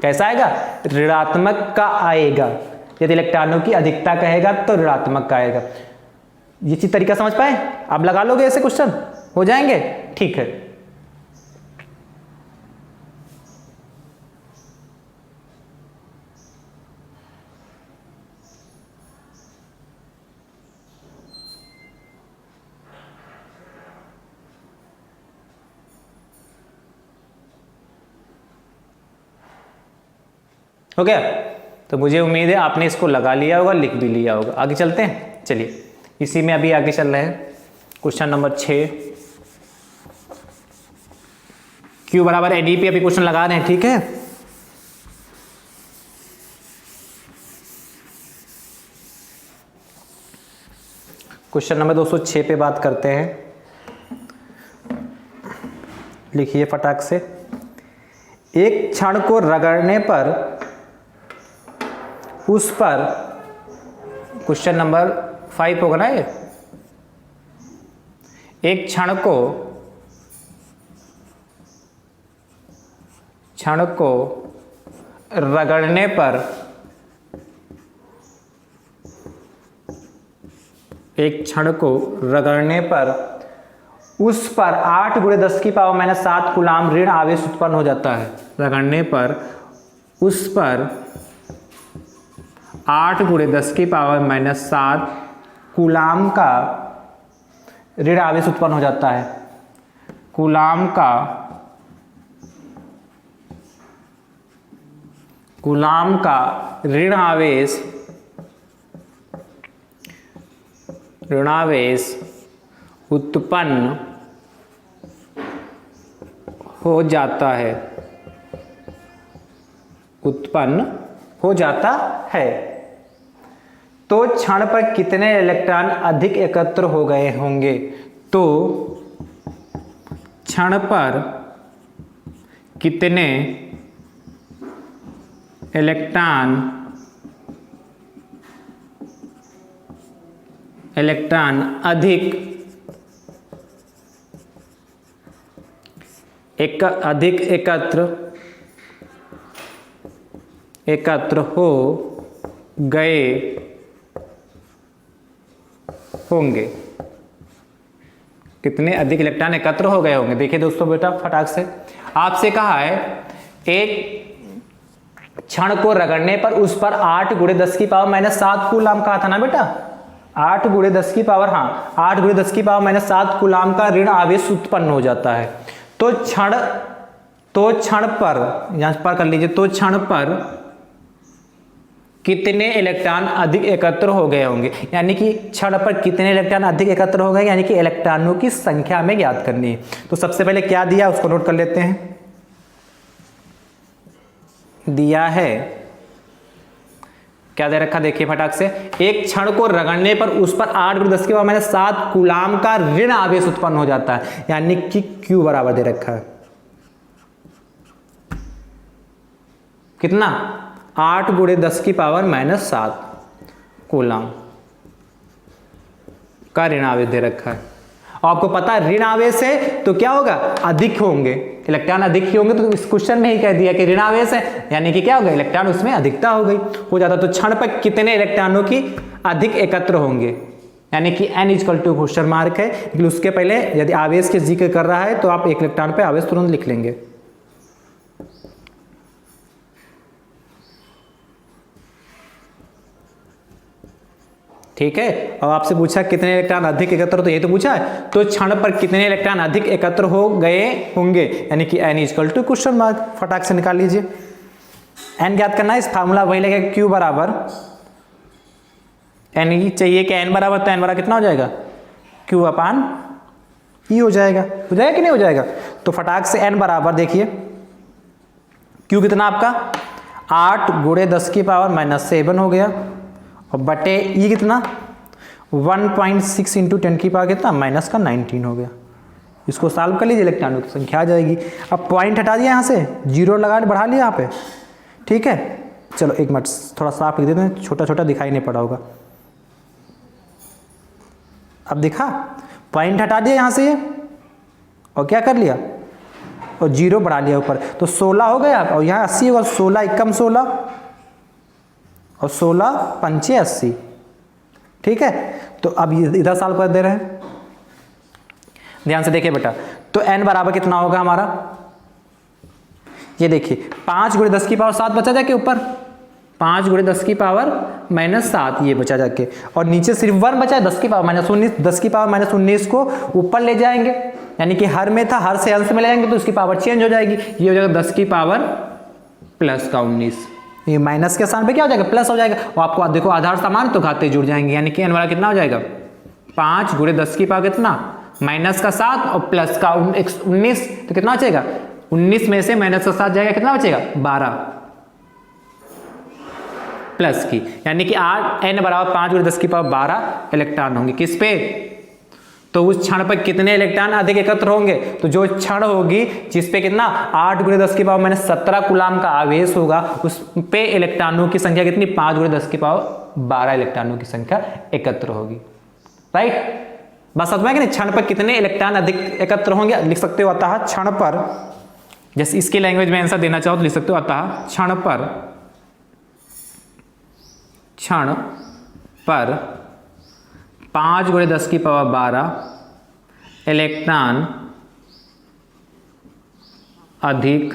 कैसा आएगा, ऋणात्मक का आएगा। यदि इलेक्ट्रॉनों की अधिकता कहेगा तो ऋणात्मक का आएगा। ये चीज तरीका समझ पाए, आप लगा लोगे ऐसे क्वेश्चन हो जाएंगे। ठीक है, हो गया। तो मुझे उम्मीद है आपने इसको लगा लिया होगा, लिख भी लिया होगा। आगे चलते हैं, चलिए इसी में अभी आगे चल रहे हैं। क्वेश्चन नंबर 6, Q बराबर ADP अभी क्वेश्चन लगा रहे हैं। ठीक है, क्वेश्चन नंबर 206 पे बात करते हैं। लिखिए फटाक से। एक क्षण को रगड़ने पर उस पर, क्वेश्चन नंबर 5 होगा ना ये। एक क्षण को रगड़ने पर, एक क्षण को रगड़ने पर उस पर 8 × 10⁻⁷ कूलाम ऋण आवेश उत्पन्न हो जाता है। रगड़ने पर उस पर 8 × 10⁻⁷ कूलाम का ऋण आवेश उत्पन्न हो जाता है। कूलाम का ऋणावेश उत्पन्न हो जाता है, उत्पन्न हो जाता है। तो क्षण पर कितने इलेक्ट्रॉन अधिक एकत्र हो गए होंगे। तो क्षण पर कितने इलेक्ट्रॉन अधिक एकत्र हो गए होंगे। कितने अधिक इलेक्ट्रॉन एकत्र हो गए होंगे। देखिए दोस्तों बेटा फटाक से आपसे कहा है एक क्षण को रगड़ने पर उस पर 8 × 10⁻⁷ कूलाम कहा था ना बेटा। 8 × 10⁻⁷ कूलाम का ऋण आवेश उत्पन्न हो जाता है। तो क्षण पर, यहां पर कर लीजिए, तो क्षण पर कितने इलेक्ट्रॉन अधिक एकत्र हो गए होंगे। यानी कि क्षण पर कितने इलेक्ट्रॉन अधिक एकत्र हो गए, यानी कि इलेक्ट्रॉनों की संख्या में ज्ञात करनी है। तो सबसे पहले क्या दिया उसको नोट कर लेते हैं। दिया है, क्या दे रखा देखिए फटाक से। एक क्षण को रगड़ने पर उस पर 8 × 10⁻⁷ कूलाम का ऋण आवेश उत्पन्न हो जाता है। यानी कि Q बराबर दे रखा है कितना, 8 × 10⁻⁷ कूलाम का ऋण आवेश दे रखा है। और आपको पता है ऋण आवेश है तो क्या होगा, अधिक होंगे, इलेक्ट्रॉन अधिक ही होंगे। तो इस क्वेश्चन में ही कह दिया कि ऋण आवेश है, यानी कि क्या होगा, इलेक्ट्रॉन उसमें अधिकता हो गई हो जाता। तो क्षण पर कितने इलेक्ट्रॉनों की अधिक एकत्र होंगे, यानी कि n = क्वेश्चन मार्क है। लेकिन उसके पहले यदि आवेश के जिक्र कर रहा है तो आप एक इलेक्ट्रॉन पे आवेश तुरंत लिख लेंगे। ठीक है, और आपसे पूछा कितने इलेक्ट्रॉन अधिक एकत्र, तो ये तो पूछा है। तो क्षण पर कितने इलेक्ट्रॉन अधिक एकत्र हो गए होंगे, यानी कि n = क्वेश्चन मार्क। फटाक से निकाल लीजिए। n ज्ञात करना है, इस फार्मूला वही लगेगा, Q बराबर n चाहिए कि n बराबर, तो n बराबर कितना हो जाएगा, Q/E हो जाएगा। हो जाएगा कि नहीं हो जाएगा। तो फटाक से n बराबर देखिए, Q कितना आपका 8 × 10⁻⁷ हो गया, और बटे E कितना 1.6 × 10⁻³ कितना -19 हो गया। इसको सॉल्व कर लीजिए, इलेक्ट्रॉनों की संख्या आ जाएगी। अब पॉइंट हटा दिया, यहाँ से 0 लगा बढ़ा लिया यहाँ पे। ठीक है, चलो एक मिनट थोड़ा साफ लिख देते हैं, छोटा छोटा दिखाई नहीं पड़ा होगा। अब दिखा पॉइंट हटा दिया यहाँ से ये, और क्या कर लिया, और 0 बढ़ा लिया ऊपर, तो 16 हो गया। और यहाँ 80 होगा, 16 एकम 16 और 16 पंचे 80, ठीक है। तो अब इधर सॉल्व कर दे रहे हैं, ध्यान से देखिए बेटा। तो n बराबर कितना होगा हमारा, ये देखिए 5 × 10 की पावर 7 बचा जाके ऊपर, 5 × 10 की पावर -7 ये बचा जाके, और नीचे सिर्फ 1 बचा है 10 की पावर -19, 10 की पावर -19 को ऊपर ले जाएंगे, यानी कि हर में था, हर से अंश में ले जाएंगे तो उसकी पावर चेंज हो जाएगी, ये हो जाएगा 10 की पावर +19, ये माइनस के स्थान पे क्या हो जाएगा, प्लस हो जाएगा। और आपको देखो आधार समान तो घाते जुड़ जाएंगे, यानी कि n वाला कितना हो जाएगा, 5 × 10 की पावर कितना, -7 और प्लस का 19, तो कितना बचेगा, 19 में से -7 जाएगा, कितना बचेगा 12 प्लस की, यानी कि n बराबर 5 × 10 की पावर 12 इलेक्ट्रॉन होंगे। किस पे, तो उस क्षण पर कितने इलेक्ट्रॉन अधिक एकत्र होंगे, तो जो क्षण होगी जिस पे कितना 8 × 10 की पावर -17 कूलाम का आवेश होगा, उस पे इलेक्ट्रॉनों की संख्या कितनी, 5 × 10 की पावर 12 इलेक्ट्रॉनों की संख्या एकत्र होगी, राइट। बस समझ में कि नहीं, क्षण पर कितने इलेक्ट्रॉन अधिक एकत्र होंगे, लिख सकते हो अतः क्षण पर, जैसे इसकी लैंग्वेज में आंसर देना चाहो तो लिख सकते हो अतः क्षण पर 5 × 10 की पावर 12 इलेक्ट्रॉन अधिक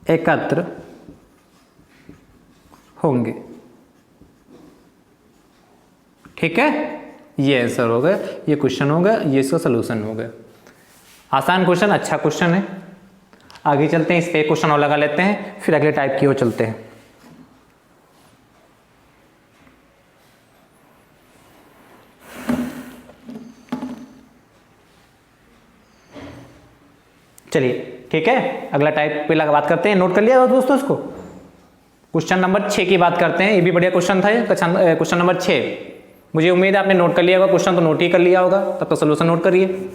एकत्र होंगे, ठीक है। ये आंसर हो गया, ये क्वेश्चन हो गया, ये इसका सोल्यूशन हो गया। आसान क्वेश्चन, अच्छा क्वेश्चन है। आगे चलते हैं, इस पे क्वेश्चन और लगा लेते हैं, फिर अगले टाइप की ओर चलते हैं। चलिए ठीक है, अगला टाइप पे लगा बात करते हैं। नोट कर लिया दोस्तों इसको, क्वेश्चन नंबर 6 की बात करते हैं। ये भी बढ़िया क्वेश्चन था, क्वेश्चन नंबर 6। मुझे उम्मीद है आपने नोट कर लिया होगा, क्वेश्चन तो नोट ही कर लिया होगा, तब तो सोल्यूशन नोट करिए।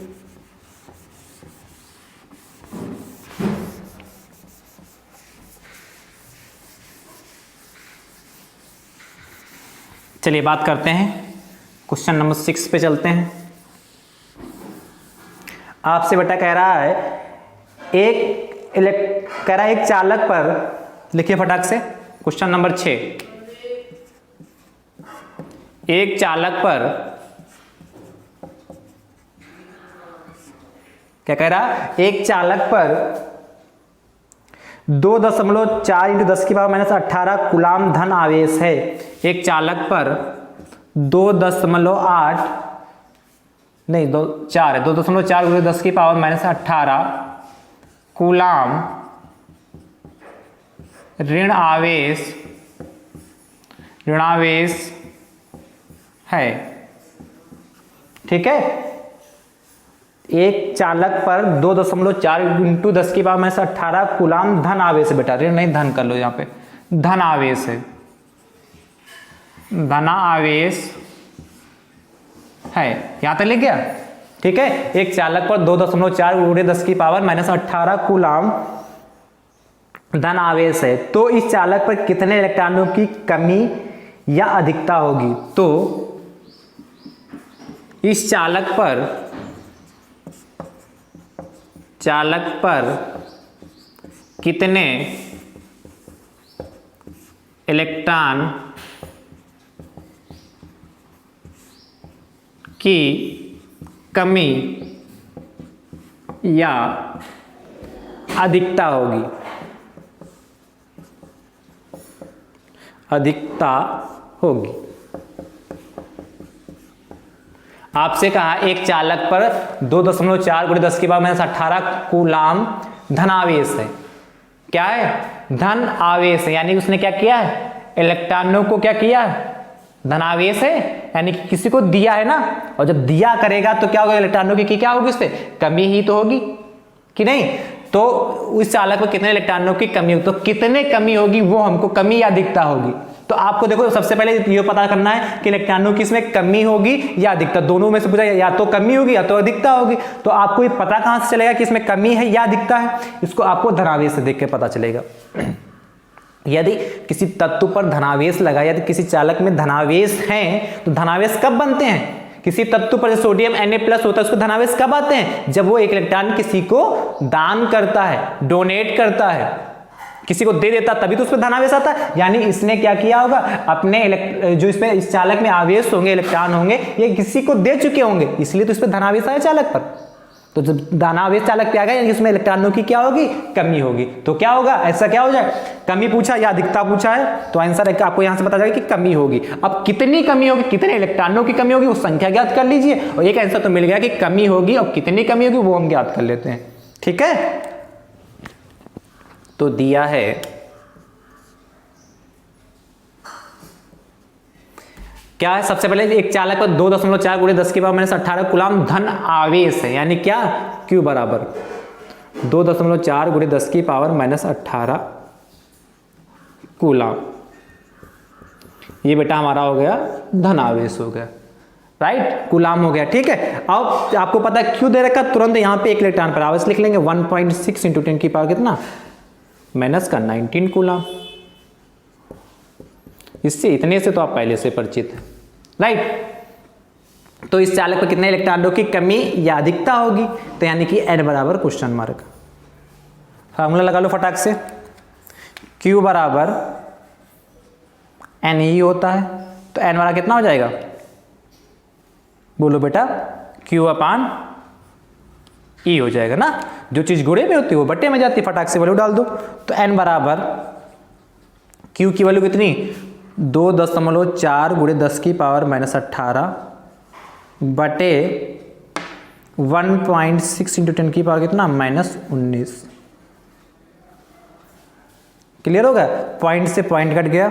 चलिए बात करते हैं, क्वेश्चन नंबर 6 पे चलते हैं। आपसे बेटा कह रहा है एक चालक पर, लिखिए फटाक से क्वेश्चन नंबर 6। एक चालक पर क्या कह रहा, एक चालक पर 2.4 × 10 की पावर -18 कूलाम धन आवेश है। एक चालक पर 2.8 नहीं 2.4 है, 2.4 × 10 की पावर -18 कूलाम ऋण आवेश है, ठीक है। एक चालक पर 2.4 × 10 की पावर -18 कूलाम धन आवेश है। बेटा ऋण नहीं, धन कर लो, यहाँ पे धन आवेश है, धना आवेश है, यहां तक लिख गया, ठीक है। एक चालक पर 2.4 × 10 की पावर -18 कूलाम धन आवेश है, तो इस चालक पर कितने इलेक्ट्रॉनों की कमी या अधिकता होगी। तो इस चालक पर कितने इलेक्ट्रॉन की कमी या अधिकता होगी, आपसे कहा एक चालक पर 2.4 × 10 की पावर -18 कूलाम धनावेश है। क्या है, धन आवेश है, यानी उसने क्या किया है, इलेक्ट्रॉनों को क्या किया, धनावेश है, यानी कि किसी को दिया है ना, और जब दिया करेगा तो क्या होगा, इलेक्ट्रॉनों की क्या होगी, उससे कमी ही तो होगी कि नहीं। तो उस चालक में कितने इलेक्ट्रॉनों की कमी होगी, तो कितने कमी होगी वो हमको कमी या अधिकता होगी। तो आपको देखो सबसे पहले ये पता करना है कि इलेक्ट्रॉनों की इसमें कमी होगी या अधिकता, दोनों में से पूछा या तो कमी होगी या तो अधिकता होगी। तो आपको ये पता कहां से चलेगा कि इसमें कमी है या अधिकता है, इसको आपको धनावेश से देख के पता चलेगा। यदि किसी तत्व पर धनावेश लगा, यदि किसी चालक में धनावेश हैं तो धनावेश कब बनते हैं? किसी तत्व पर सोडियम Na+ होता है उसको धनावेश कब आते हैं? जब वो एक इलेक्ट्रॉन किसी को दान करता है, डोनेट करता है, किसी को दे देता, तभी तो उस पर धनावेश आता है। यानी इसने क्या किया होगा, अपने जो इसमें इस चालक में आवेश होंगे, इलेक्ट्रॉन होंगे, ये किसी को दे चुके होंगे, इसलिए तो इस पर धनावेश आया चालक पर। तो जब धनावेश चालक पे आ गया यानी उसमें इलेक्ट्रॉनों की क्या होगी, कमी होगी। तो क्या होगा, ऐसा क्या हो जाए, कमी पूछा या अधिकता पूछा है तो आंसर आपको यहां से पता जाएगा कि कमी होगी। अब कितनी कमी होगी, कितने इलेक्ट्रॉनों की कमी होगी, वो संख्या ज्ञात कर लीजिए और एक आंसर तो मिल गया कि कमी होगी। और कितनी कमी होगी वो हम ज्ञात कर लेते हैं। ठीक है, तो दिया है क्या है, सबसे पहले एक चालक पर 2.4 × 10⁻⁻18 कूलाम धन आवेश है, यानी क्या, Q बराबर 2.4 × 10⁻18 कूलाम। ये बेटा हमारा हो गया धन आवेश हो गया, राइट, कूलाम हो गया। ठीक है, अब आपको पता है Q दे रखा, तुरंत यहां पे एक इलेक्ट्रॉन पर आवेश लिख लेंगे 1.6 × 10⁻⁻ कितना, -19 कूलाम। इससे इतने से तो आप पहले से परिचित हैं, राइट। तो इस चालक पर कितने इलेक्ट्रॉनों की कमी या अधिकता होगी, तो यानी कि n बराबर क्वेश्चन मार्क। फार्मूला लगा लो फटाक से, Q बराबर n ही होता है, तो n बराबर कितना हो जाएगा, बोलो बेटा, Q/E हो जाएगा ना। जो चीज गुणे में होती है वो बट्टे में जाती है, फटाक से वैल्यू डाल दो। तो n बराबर Q की वैल्यू कितनी, 2.4 × 10⁻⁻18 बटे 1.6 × 10⁻⁻ कितना, -19। क्लियर होगा, पॉइंट से पॉइंट कट गया,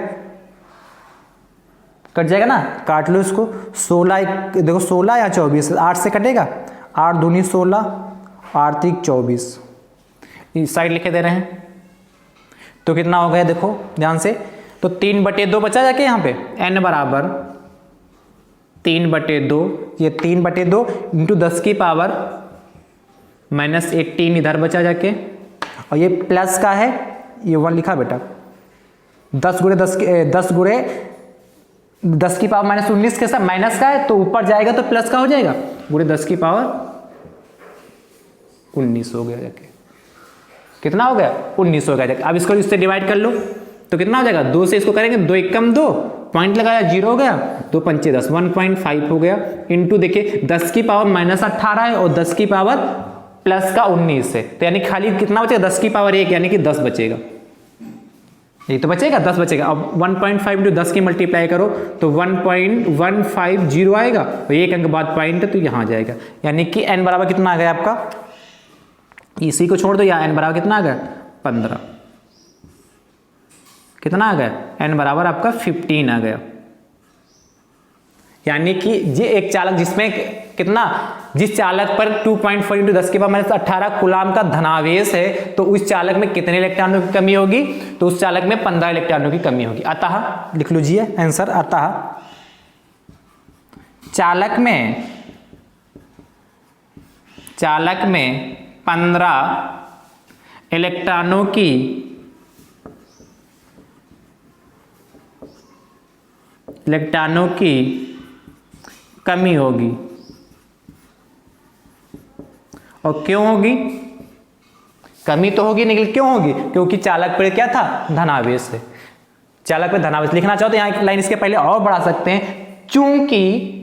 कट जाएगा ना, काट लो इसको। 16 देखो 16 या 24, 8 से कटेगा, 8 दूनी 16, 8 3 24, इस साइड लिखे दे रहे हैं तो कितना हो गया, देखो ध्यान से, तो 3/2 बचा जाके यहाँ पे, n बराबर 3/2, ये 3/2 इंटू 10⁻⁻18 इधर बचा जाके, और ये प्लस का है, ये 1 लिखा बेटा, 10 × 10⁻⁻19 के साथ माइनस का है तो ऊपर जाएगा तो प्लस का हो जाएगा, × 10⁻19 हो गया जाके, कितना हो गया, 19 हो गया जाके। अब इसको इससे डिवाइड कर लो तो कितना हो जाएगा, 2 से इसको करेंगे, 2 × 1 = 2, पॉइंट लगाया 0 हो गया, 2 × 5 = 10, 1.5 हो गया, इंटू देखिए 10⁻⁻18 है और 10⁻+19 है, तो यानी खाली कितना बचेगा, 10⁻1 यानी कि 10 बचेगा, ये तो बचेगा 10 बचेगा। अब 1.5 × 10 की मल्टीप्लाई करो तो 1.150 आएगा, और 1 अंक बाद पॉइंट तो यहाँ जाएगा, यानी कि n बराबर कितना आ गया आपका, इसी को छोड़ दो, या n बराबर कितना आ गया, 15, कितना आ गया, n बराबर आपका 15 आ गया। यानी कि ये एक चालक जिसमें कितना, जिस चालक पर 2.4 × 10⁻18 कूलाम का धनावेश है, तो उस चालक में कितने इलेक्ट्रॉनों की कमी होगी, तो उस चालक में 15 इलेक्ट्रॉनों की कमी होगी। अतः लिख लीजिए आंसर, अतः चालक में 15 इलेक्ट्रॉनों की कमी होगी। और क्यों होगी, कमी तो होगी लेकिन क्यों होगी, क्योंकि चालक पर क्या था, धनावेश है। चालक पर धनावेश लिखना चाहो तो यहां एक लाइन इसके पहले और बढ़ा सकते हैं, चूंकि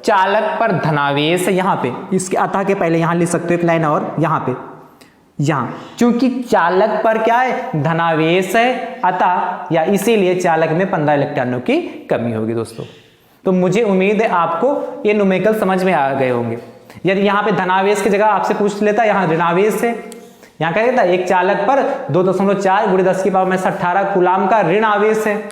चालक पर धनावेश है, यहां पे इसके अतः के पहले यहां लिख सकते हो एक लाइन और, यहां पे, यहां चूंकि चालक पर क्या है, धनावेश है, अतः या इसीलिए चालक में 15 इलेक्ट्रॉनों की कमी होगी। दोस्तों तो मुझे उम्मीद है आपको ये न्यूमेरिकल समझ में आ गए होंगे। यदि यहाँ पे धनावेश की जगह आपसे पूछ लेता, यहाँ ऋणावेश है, यहाँ क्या कहता है, एक चालक पर 2.4 × 10⁻⁻18 कूलाम का ऋण आवेश है,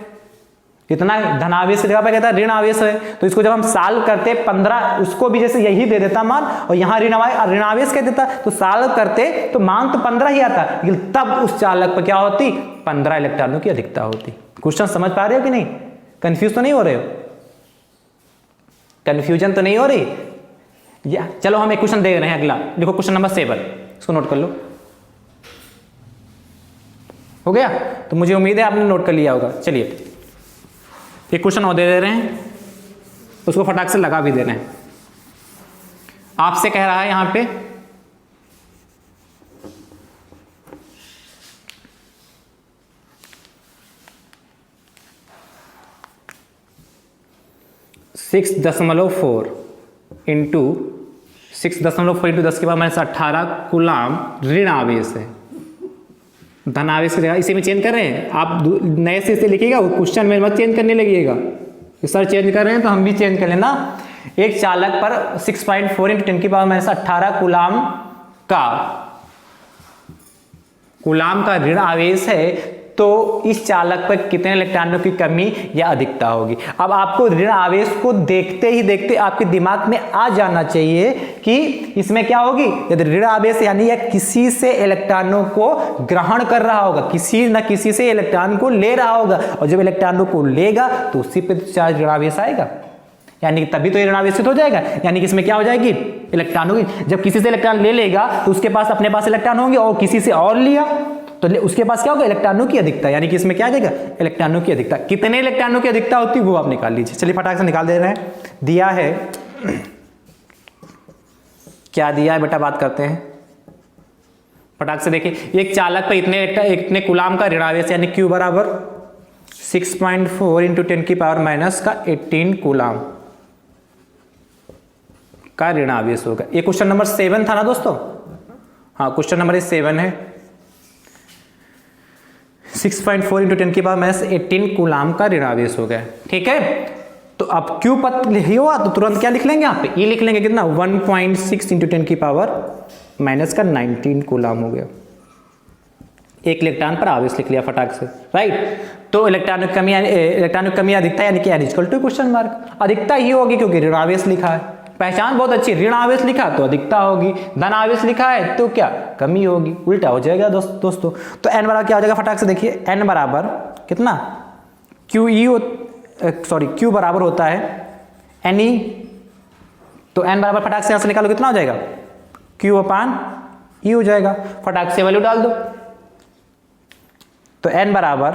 इतना धनावेश की जगह पे कहता है ऋण आवेश है, तो इसको जब हम सॉल्व करते 15, उसको भी जैसे यही दे देता मान, और यहाँ ऋणावेश कह देता, तो सॉल्व करते तो मान तो 15 ही आता, लेकिन तब उस चालक पर क्या होती, 15 इलेक्ट्रॉनों की अधिकता होती। क्वेश्चन समझ पा रहे हो कि नहीं, कंफ्यूज तो नहीं हो रहे हो, कंफ्यूजन तो नहीं हो रही। या चलो हम एक क्वेश्चन दे रहे हैं, अगला देखो क्वेश्चन नंबर 7, इसको नोट कर लो, हो गया। तो मुझे उम्मीद है आपने नोट कर लिया होगा। चलिए एक क्वेश्चन और दे दे रहे हैं, उसको फटाक से लगा भी दे रहे हैं। आपसे कह रहा है यहां पे 6.4 इंटू 6.4 इंटू 10 के बाद माइनस 18 कूलाम ऋण आवेश है। धन आवेश की जगह इसी में चेंज कर रहे हैं, आप नए से इसे लिखिएगा, वो क्वेश्चन में मत चेंज करने लगिएगा। सर चेंज कर रहे हैं तो हम भी चेंज कर लेना। एक चालक पर 6.4 इंटू 10 की पावर माइनस 18 कूलाम का ऋण आवेश है, तो इस चालक पर कितने इलेक्ट्रॉनों की कमी या अधिकता होगी। अब आपको ऋण आवेश को देखते ही देखते आपके दिमाग में आ जाना चाहिए कि इसमें क्या होगी। यदि ऋण आवेश यानी यह किसी से इलेक्ट्रॉनों को ग्रहण कर रहा होगा, किसी न किसी से इलेक्ट्रॉन को ले रहा होगा, और जब इलेक्ट्रॉनों को लेगा तो उसी पे चार्ज ऋण आवेश आएगा, यानी तभी तो ऋण आवेशित हो जाएगा। यानी कि इसमें क्या हो जाएगी, इलेक्ट्रॉनों की, जब किसी से इलेक्ट्रॉन ले लेगा तो उसके पास अपने पास इलेक्ट्रॉन होंगे, और किसी से और लिया तो उसके पास क्या होगा, इलेक्ट्रॉनों की अधिकता। यानी कि इसमें क्या आ जाएगा, इलेक्ट्रॉनों की अधिकता। कितने इलेक्ट्रॉनों की अधिकता होती है वो आप निकाल लीजिए। चलिए फटाक से निकाल दे रहे हैं। दिया है, क्या दिया है बेटा, बात करते हैं फटाक से। देखिए एक चालक पर इतने कूलाम का ऋण आवेश, यानी Q बराबर 6.4 इंटू 10 की पावर माइनस का 18 कूलाम का ऋण आवेश होगा। ये क्वेश्चन नंबर 7 था ना दोस्तों। हाँ क्वेश्चन नंबर 7 है। 6.4 इंटू 10 की पावर माइनस 18 कूलाम का ऋण आवेश हो गया। ठीक है, तो अब Q पद लिखी हुआ तो तुरंत क्या लिख लेंगे यहाँ पे, ये लिख लेंगे कितना, 1.6 इंटू 10 की पावर माइनस का 19 कूलाम हो गया। एक इलेक्ट्रॉन पर आवेश लिख लिया फटाक से, राइट। तो इलेक्ट्रॉन की कमी अधिकता, यानी कि n equal to question mark, अधिकता ही होगी क्योंकि ऋण आवेश लिखा है। पहचान बहुत अच्छी, ऋण आवेश लिखा तो अधिकता होगी, धन आवेश लिखा है तो क्या, कमी होगी, उल्टा हो जाएगा दोस्तों। तो n बराबर क्या हो जाएगा, फटाक से देखिए, n बराबर कितना, Q बराबर होता है Ne, तो n बराबर फटाक से यहां से निकालो कितना हो जाएगा, Q/E हो जाएगा। फटाक से वैल्यू डाल दो, तो n बराबर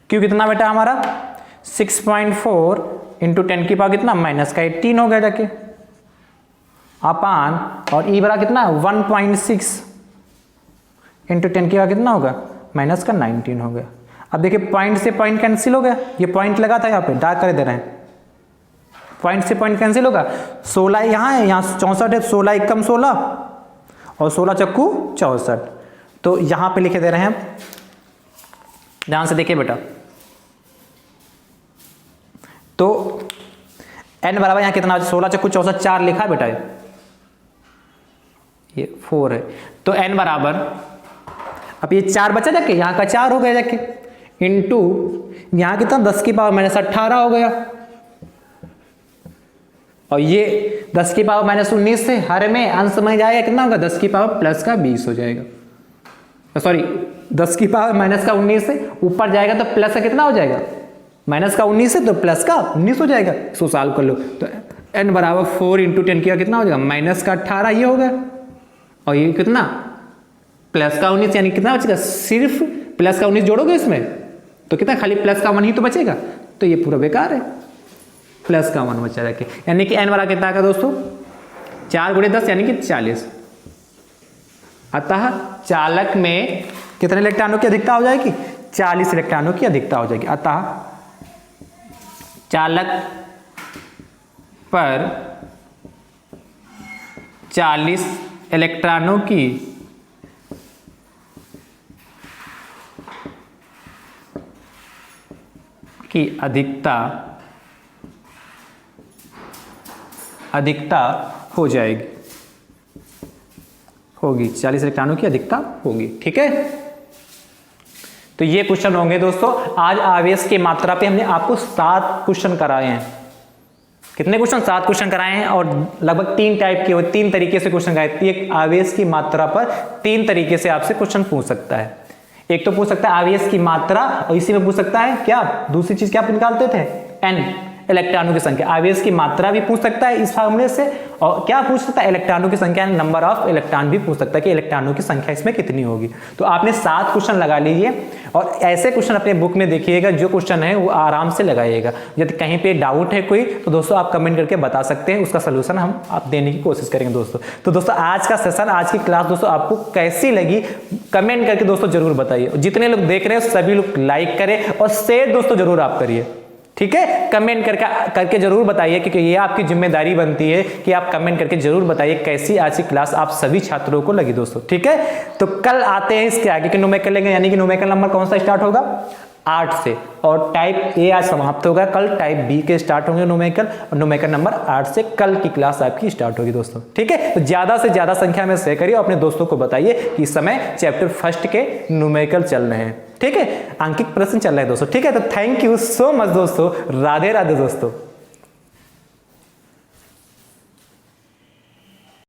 Q कितना बेटा हमारा 6.4 इंटू 10 की पावर कितना माइनस का 18 हो गया जाके, अपान, और E बराबर कितना 1.6 इंटू 10 की पावर कितना होगा माइनस का 19 हो गया। अब देखिए पॉइंट से पॉइंट कैंसिल हो गया, ये पॉइंट लगा था यहाँ पे, डार्क कर दे रहे हैं, पॉइंट से पॉइंट कैंसिल होगा। 16 यहाँ है, यहाँ 64 है, 16 एकम 16 और 16 चक्कू 64, तो यहाँ पे लिखे दे रहे हैं। ध्यान से देखिए बेटा, तो n बराबर यहाँ कितना, 16 चक्कू 64, 4 लिखा है बेटा, ये 4 है, तो n बराबर, अब ये 4 बचा जाके, यहाँ का 4 हो गया जाके, इंटू यहाँ कितना 10 की पावर माइनस 18 हो गया, और ये 10 की पावर माइनस 19 से हर में अंश में जाएगा, कितना होगा 10 की पावर प्लस का 20 हो जाएगा, सॉरी 10 की पावर माइनस का 19 से ऊपर जाएगा तो प्लस का कितना हो जाएगा, माइनस का 19 से तो प्लस का 19 हो जाएगा। इसको सॉल्व कर लो, तो n बराबर 4 इंटू 10 किया कितना हो जाएगा माइनस का 18, ये हो गया, और ये कितना प्लस का 19, यानी कितना बचेगा, सिर्फ प्लस का 19 जोड़ोगे इसमें तो कितना, खाली प्लस का 1 ही तो बचेगा, तो ये पूरा बेकार है, प्लस का 1 बचा रखे, यानी कि n बराबर कितना का दोस्तों 4 गुणे 10 यानी कि 40। अतः चालक में कितने इलेक्ट्रॉनों की अधिकता हो जाएगी, 40 इलेक्ट्रॉनों की अधिकता हो जाएगी। अतः चालक पर 40 इलेक्ट्रॉनों की अधिकता हो जाएगी, होगी 40 इलेक्ट्रॉनों की अधिकता होगी। ठीक है, तो ये क्वेश्चन होंगे दोस्तों। आज आवेश की मात्रा पे हमने आपको 7 क्वेश्चन कराए हैं। कितने क्वेश्चन, 7 क्वेश्चन कराए हैं, और लगभग 3 टाइप के, 3 तरीके से क्वेश्चन कराए। एक आवेश की मात्रा पर 3 तरीके से आपसे क्वेश्चन पूछ सकता है। एक तो पूछ सकता है आवेश की मात्रा, और इसी में पूछ सकता है क्या, दूसरी चीज क्या आप निकालते थे, इलेक्ट्रॉनों की संख्या। आवेश की मात्रा भी पूछ सकता है इस फार्मूले से, और क्या पूछ सकता है, इलेक्ट्रॉनों की संख्या, नंबर ऑफ इलेक्ट्रॉन भी पूछ सकता है कि इलेक्ट्रॉनों की संख्या इसमें कितनी होगी। तो आपने 7 क्वेश्चन लगा लीजिए और ऐसे क्वेश्चन अपने बुक में देखिएगा, जो क्वेश्चन है वो आराम से लगाइएगा। यदि कहीं पे डाउट है कोई तो दोस्तों आप कमेंट करके बता सकते हैं, उसका सोल्यूशन हम आप देने की कोशिश करेंगे दोस्तों। तो दोस्तों आज का सेशन, आज की क्लास दोस्तों आपको कैसी लगी कमेंट करके दोस्तों जरूर बताइए। जितने लोग देख रहे हैं सभी लोग लाइक करें और शेयर दोस्तों जरूर आप करिए, ठीक है। कमेंट करके जरूर बताइए, क्योंकि ये आपकी जिम्मेदारी बनती है कि आप कमेंट करके जरूर बताइए कैसी आज की क्लास आप सभी छात्रों को लगी दोस्तों, ठीक है। तो कल आते हैं इसके आगे के न्यूमेरिकल लेंगे, यानी कि न्यूमेरिकल नंबर कौन सा स्टार्ट होगा, 8 से, और टाइप ए आज समाप्त होगा, कल टाइप बी के स्टार्ट होंगे न्यूमेरिकल, और न्यूमेरिकल नंबर 8 से कल की क्लास आपकी स्टार्ट होगी दोस्तों, ठीक है। तो ज्यादा से ज्यादा संख्या में शेयर करिए, अपने दोस्तों को बताइए कि इस समय चैप्टर फर्स्ट के न्यूमेरिकल चल रहे हैं, ठीक है, अंकित प्रश्न चल रहे हैं दोस्तों, ठीक है। तो थैंक यू सो मच दोस्तों, राधे राधे दोस्तों।